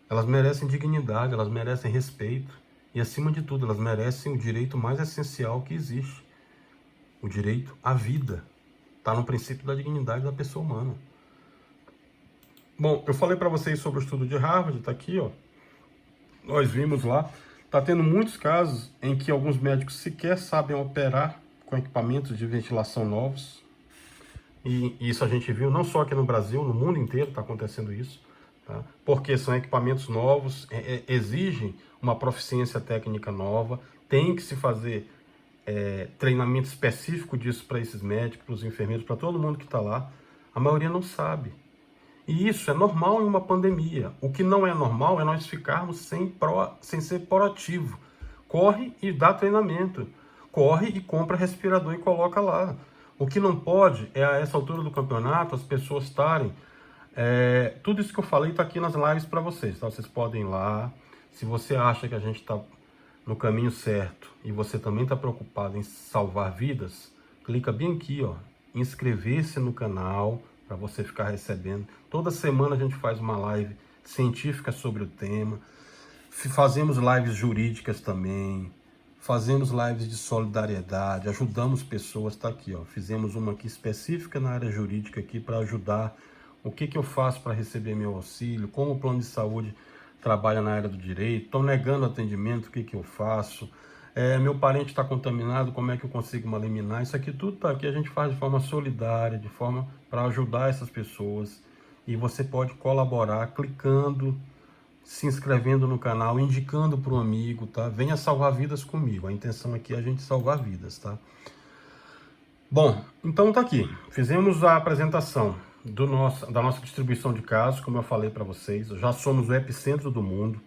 Elas merecem dignidade, elas merecem respeito. E, acima de tudo, elas merecem o direito mais essencial que existe. O direito à vida. Está no princípio da dignidade da pessoa humana. Bom, eu falei para vocês sobre o estudo de Harvard, está aqui, ó. Nós vimos lá. Está tendo muitos casos em que alguns médicos sequer sabem operar com equipamentos de ventilação novos. E isso a gente viu não só aqui no Brasil, no mundo inteiro está acontecendo isso. Tá? Porque são equipamentos novos, exigem uma proficiência técnica nova, tem que se fazer treinamento específico disso para esses médicos, para os enfermeiros, para todo mundo que está lá. A maioria não sabe. E isso é normal em uma pandemia. O que não é normal é nós ficarmos sem ser proativo. Corre e dá treinamento. Corre e compra respirador e coloca lá. O que não pode é, a essa altura do campeonato, as pessoas estarem Tudo isso que eu falei está aqui nas lives para vocês, tá? Vocês podem ir lá. Se você acha que a gente está no caminho certo e você também está preocupado em salvar vidas, clica bem aqui, ó, inscrever-se no canal para você ficar recebendo. Toda semana a gente faz uma live científica sobre o tema. Fazemos lives jurídicas também. Fazemos lives de solidariedade, ajudamos pessoas, tá aqui, ó. Fizemos uma aqui específica na área jurídica aqui para ajudar. O que eu faço para receber meu auxílio? Como o plano de saúde trabalha na área do direito? Estou negando atendimento, o que eu faço? Meu parente está contaminado, como é que eu consigo me eliminar? Isso aqui tudo tá aqui, a gente faz de forma solidária, de forma para ajudar essas pessoas. E você pode colaborar clicando, se inscrevendo no canal, indicando para um amigo, tá? Venha salvar vidas comigo. A intenção aqui é a gente salvar vidas, tá? Bom, então tá aqui. Fizemos a apresentação da nossa distribuição de casos, como eu falei para vocês. Já somos o epicentro do mundo,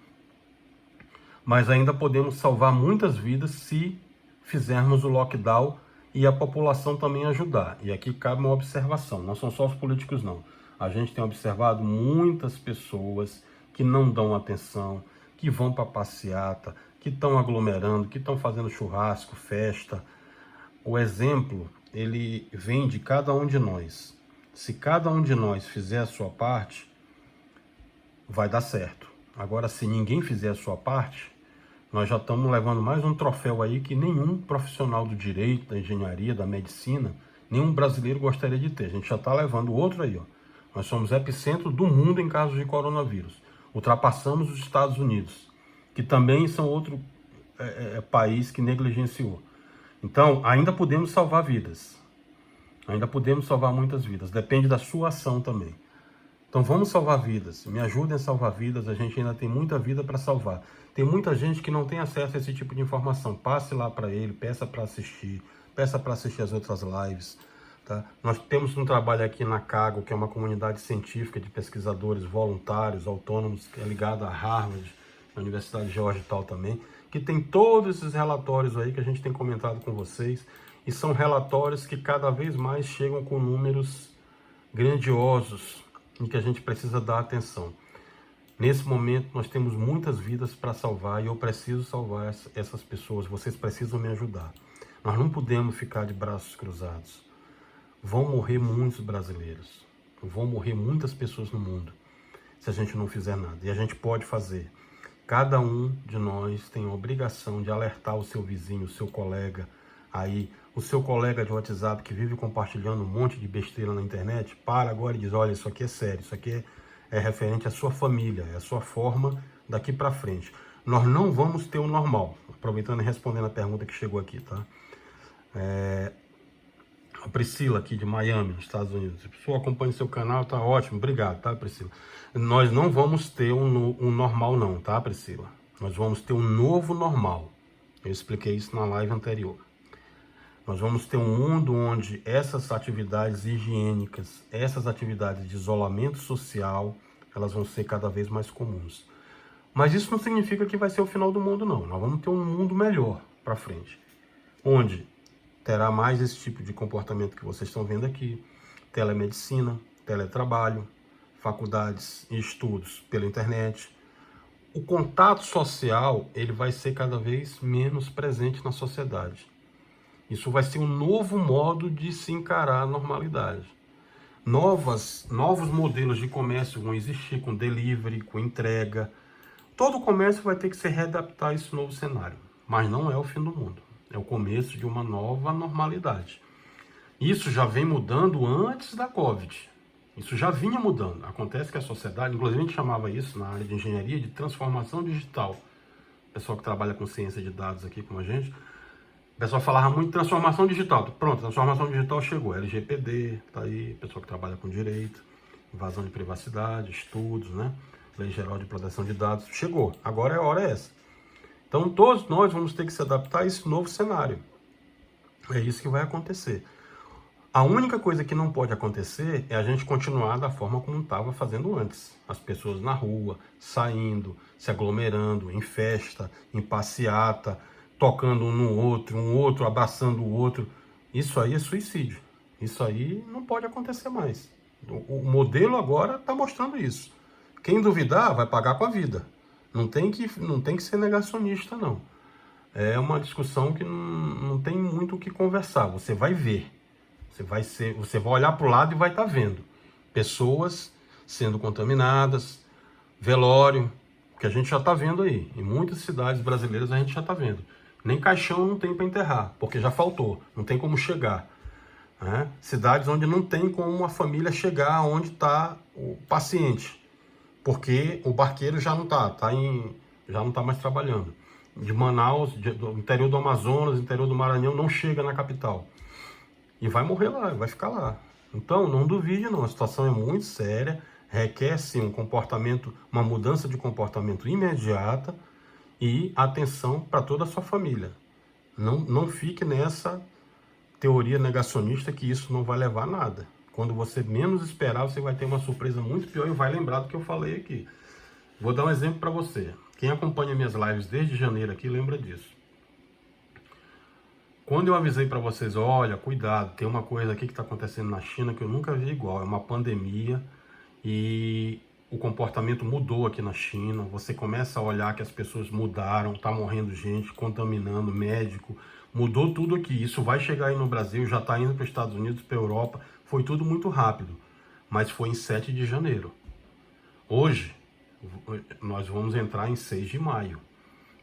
mas ainda podemos salvar muitas vidas se fizermos o lockdown e a população também ajudar. E aqui cabe uma observação, não são só os políticos não. A gente tem observado muitas pessoas que não dão atenção, que vão para passeata, que estão aglomerando, que estão fazendo churrasco, festa. O exemplo, ele vem de cada um de nós. Se cada um de nós fizer a sua parte, vai dar certo. Agora, se ninguém fizer a sua parte, nós já estamos levando mais um troféu aí que nenhum profissional do direito, da engenharia, da medicina, nenhum brasileiro gostaria de ter. A gente já está levando outro aí, ó. Nós somos epicentro do mundo em casos de coronavírus. Ultrapassamos os Estados Unidos, que também são outro país que negligenciou. Então, ainda podemos salvar vidas. Ainda podemos salvar muitas vidas. Depende da sua ação também. Então, vamos salvar vidas. Me ajudem a salvar vidas. A gente ainda tem muita vida para salvar. Tem muita gente que não tem acesso a esse tipo de informação. Passe lá para ele, peça para assistir. Peça para assistir as outras lives. Tá? Nós temos um trabalho aqui na CAGO, que é uma comunidade científica de pesquisadores voluntários, autônomos, que é ligada a Harvard, a Universidade de Georgetown também, que tem todos esses relatórios aí que a gente tem comentado com vocês, e são relatórios que cada vez mais chegam com números grandiosos, em que a gente precisa dar atenção. Nesse momento, nós temos muitas vidas para salvar, e eu preciso salvar essas pessoas, vocês precisam me ajudar. Nós não podemos ficar de braços cruzados. Vão morrer muitos brasileiros, vão morrer muitas pessoas no mundo, se a gente não fizer nada. E a gente pode fazer. Cada um de nós tem a obrigação de alertar o seu vizinho, o seu colega aí, o seu colega de WhatsApp que vive compartilhando um monte de besteira na internet. Para agora e diz, olha, isso aqui é sério, isso aqui é referente à sua família, é a sua forma daqui para frente. Nós não vamos ter o normal. Aproveitando e respondendo a pergunta que chegou aqui, tá? A Priscila aqui de Miami, Estados Unidos. Se a pessoa acompanha o seu canal, tá ótimo. Obrigado, tá, Priscila? Nós não vamos ter um normal não, tá, Priscila? Nós vamos ter um novo normal. Eu expliquei isso na live anterior. Nós vamos ter um mundo onde essas atividades higiênicas, essas atividades de isolamento social, elas vão ser cada vez mais comuns. Mas isso não significa que vai ser o final do mundo, não. Nós vamos ter um mundo melhor para frente, onde terá mais esse tipo de comportamento que vocês estão vendo aqui, telemedicina, teletrabalho, faculdades e estudos pela internet. O contato social, ele vai ser cada vez menos presente na sociedade. Isso vai ser um novo modo de se encarar a normalidade. Novos modelos de comércio vão existir, com delivery, com entrega. Todo o comércio vai ter que se readaptar a esse novo cenário, mas não é o fim do mundo. É o começo de uma nova normalidade. Isso já vem mudando antes da Covid. Isso já vinha mudando. Acontece que a sociedade, inclusive a gente chamava isso na área de engenharia de transformação digital. O pessoal que trabalha com ciência de dados aqui com a gente, o pessoal falava muito de transformação digital. Pronto, transformação digital chegou. LGPD, tá aí, pessoal que trabalha com direito, invasão de privacidade, estudos, né? Lei Geral de Proteção de Dados. Chegou. Agora a hora é essa. Então, todos nós vamos ter que se adaptar a esse novo cenário. É isso que vai acontecer. A única coisa que não pode acontecer é a gente continuar da forma como estava fazendo antes. As pessoas na rua, saindo, se aglomerando, em festa, em passeata, tocando um outro abraçando o outro. Isso aí é suicídio. Isso aí não pode acontecer mais. O modelo agora está mostrando isso. Quem duvidar vai pagar com a vida. Não tem que ser negacionista, não. É uma discussão que não tem muito o que conversar. Você vai ver. Você vai olhar para o lado e vai estar vendo pessoas sendo contaminadas, velório, que a gente já está vendo aí. Em muitas cidades brasileiras a gente já está vendo. Nem caixão não tem para enterrar, porque já faltou, não tem como chegar. Né? Cidades onde não tem como a família chegar onde está o paciente, porque o barqueiro já não já não está mais trabalhando. De Manaus, do interior do Amazonas, interior do Maranhão, não chega na capital. E vai morrer lá, vai ficar lá. Então, não duvide não, a situação é muito séria, requer sim um comportamento, uma mudança de comportamento imediata e atenção para toda a sua família. Não fique nessa teoria negacionista que isso não vai levar a nada. Quando você menos esperar, você vai ter uma surpresa muito pior e vai lembrar do que eu falei aqui. Vou dar um exemplo para você. Quem acompanha minhas lives desde janeiro aqui lembra disso. Quando eu avisei para vocês, olha, cuidado, tem uma coisa aqui que está acontecendo na China que eu nunca vi igual, é uma pandemia e o comportamento mudou aqui na China, você começa a olhar que as pessoas mudaram, tá morrendo gente, contaminando, médico, mudou tudo aqui, isso vai chegar aí no Brasil, já está indo para os Estados Unidos, para a Europa, foi tudo muito rápido, mas foi em 7 de janeiro. Hoje, nós vamos entrar em 6 de maio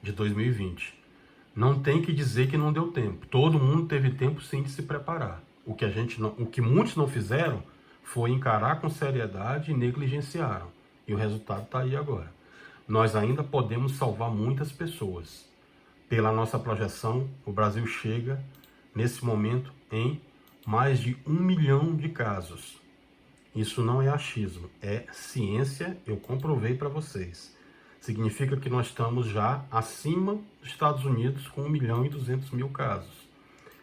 de 2020. Não tem que dizer que não deu tempo. Todo mundo teve tempo sim de se preparar. O que muitos não fizeram foi encarar com seriedade e negligenciaram. E o resultado está aí agora. Nós ainda podemos salvar muitas pessoas. Pela nossa projeção, o Brasil chega, nesse momento, em mais de 1 milhão de casos. Isso não é achismo, é ciência, eu comprovei para vocês. Significa que nós estamos já acima dos Estados Unidos com 1 milhão e 200 mil casos.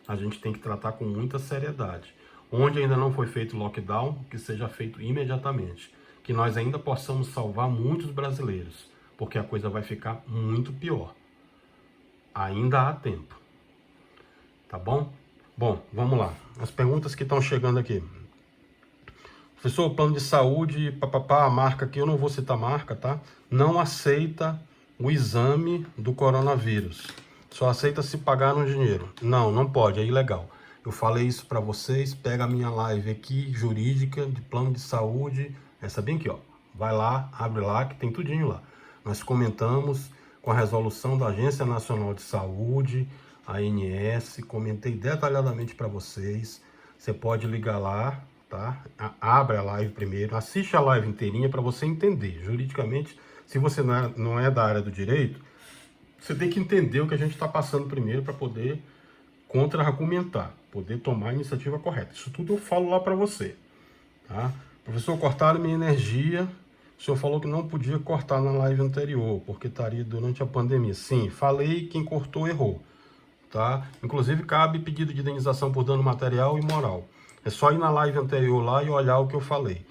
A gente tem que tratar com muita seriedade. Onde ainda não foi feito lockdown, que seja feito imediatamente. Que nós ainda possamos salvar muitos brasileiros, porque a coisa vai ficar muito pior. Ainda há tempo. Tá bom? Bom, vamos lá. As perguntas que estão chegando aqui. Professor, plano de saúde, papapá, a marca aqui, eu não vou citar marca, tá? Não aceita o exame do coronavírus. Só aceita se pagar no dinheiro. Não pode, é ilegal. Eu falei isso para vocês, pega a minha live aqui, jurídica, de plano de saúde, essa bem aqui, ó. Vai lá, abre lá, que tem tudinho lá. Nós comentamos com a resolução da Agência Nacional de Saúde, a ANS, comentei detalhadamente para vocês. Você pode ligar lá, tá? Abre a live primeiro, assiste a live inteirinha para você entender. Juridicamente, se você não é da área do direito, você tem que entender o que a gente está passando primeiro para poder contra-argumentar, poder tomar a iniciativa correta. Isso tudo eu falo lá para você, tá? Professor, cortaram minha energia. O senhor falou que não podia cortar na live anterior, porque estaria durante a pandemia. Sim, falei, quem cortou errou, tá? Inclusive, cabe pedido de indenização por dano material e moral. É só ir na live anterior lá e olhar o que eu falei.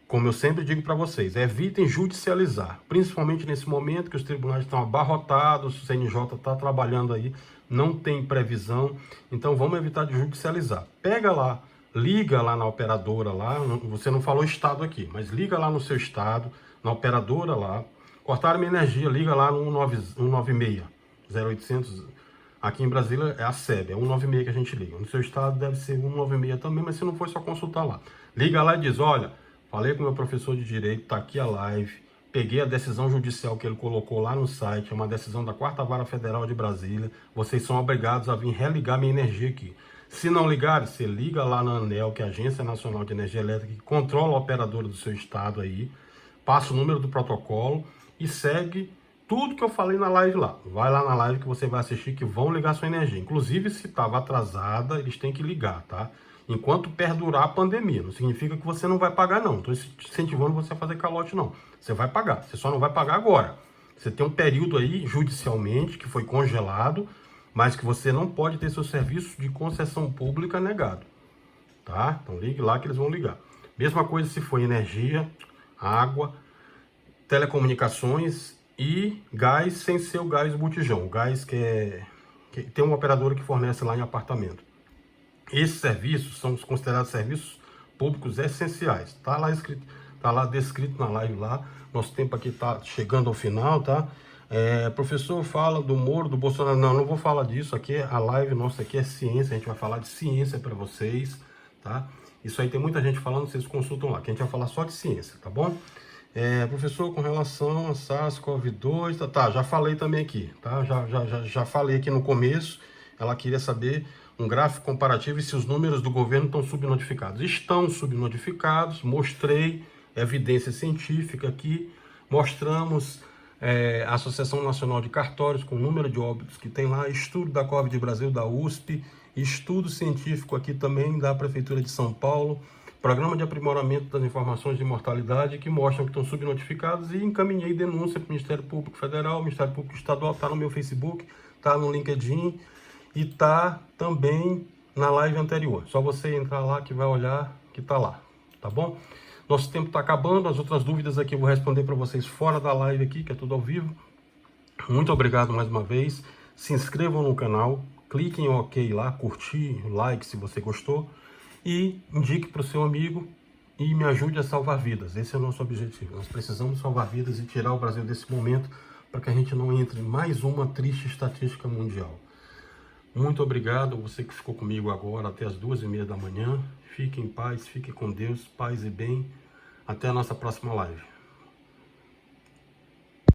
Como eu sempre digo para vocês, evitem judicializar, principalmente nesse momento que os tribunais estão abarrotados, o CNJ está trabalhando aí, não tem previsão, então vamos evitar de judicializar. Pega lá, liga lá na operadora lá, você não falou estado aqui, mas liga lá no seu estado, na operadora lá, cortaram minha energia, liga lá no 196, 0800, aqui em Brasília é a SEB, é 196 que a gente liga, no seu estado deve ser 196 também, mas se não for, só consultar lá. Liga lá e diz, olha, falei com o meu professor de direito, tá aqui a live, peguei a decisão judicial que ele colocou lá no site, é uma decisão da 4ª Vara Federal de Brasília, vocês são obrigados a vir religar minha energia aqui. Se não ligar, você liga lá na ANEEL, que é a Agência Nacional de Energia Elétrica, que controla a operadora do seu estado aí, passa o número do protocolo e segue tudo que eu falei na live lá. Vai lá na live que você vai assistir que vão ligar sua energia. Inclusive, se estava atrasada, eles têm que ligar, tá? Enquanto perdurar a pandemia. Não significa que você não vai pagar, não. Estou incentivando você a fazer calote, não. Você vai pagar. Você só não vai pagar agora. Você tem um período aí, judicialmente, que foi congelado, mas que você não pode ter seu serviço de concessão pública negado. Tá? Então ligue lá que eles vão ligar. Mesma coisa se for energia, água, telecomunicações e gás sem ser o gás botijão. O gás que tem uma operadora que fornece lá em apartamento. Esses serviços são considerados serviços públicos essenciais. Tá lá escrito, tá lá descrito na live lá. Nosso tempo aqui tá chegando ao final, tá? Professor fala do Moro, do Bolsonaro. Não vou falar disso. Aqui a live nossa aqui é ciência. A gente vai falar de ciência para vocês, tá? Isso aí tem muita gente falando, vocês consultam lá, que a gente vai falar só de ciência, tá bom? Professor, com relação a SARS-CoV-2, tá, já falei também aqui, tá? Já falei aqui no começo. Ela queria saber um gráfico comparativo e se os números do governo estão subnotificados. Estão subnotificados, mostrei evidência científica aqui, mostramos a Associação Nacional de Cartórios com o número de óbitos que tem lá, estudo da Covid Brasil, da USP, estudo científico aqui também da Prefeitura de São Paulo, programa de aprimoramento das informações de mortalidade que mostram que estão subnotificados, e encaminhei denúncia para o Ministério Público Federal, Ministério Público Estadual, está no meu Facebook, está no LinkedIn e está também na live anterior. Só você entrar lá que vai olhar que está lá, tá bom? Nosso tempo está acabando, as outras dúvidas aqui eu vou responder para vocês fora da live aqui, que é tudo ao vivo. Muito obrigado mais uma vez, se inscrevam no canal, cliquem em OK lá, curtir, like se você gostou, e indique para o seu amigo e me ajude a salvar vidas. Esse é o nosso objetivo. Nós precisamos salvar vidas e tirar o Brasil desse momento para que a gente não entre em mais uma triste estatística mundial. Muito obrigado, você que ficou comigo agora até as 2h30 da manhã. Fique em paz, fique com Deus, paz e bem. Até a nossa próxima live.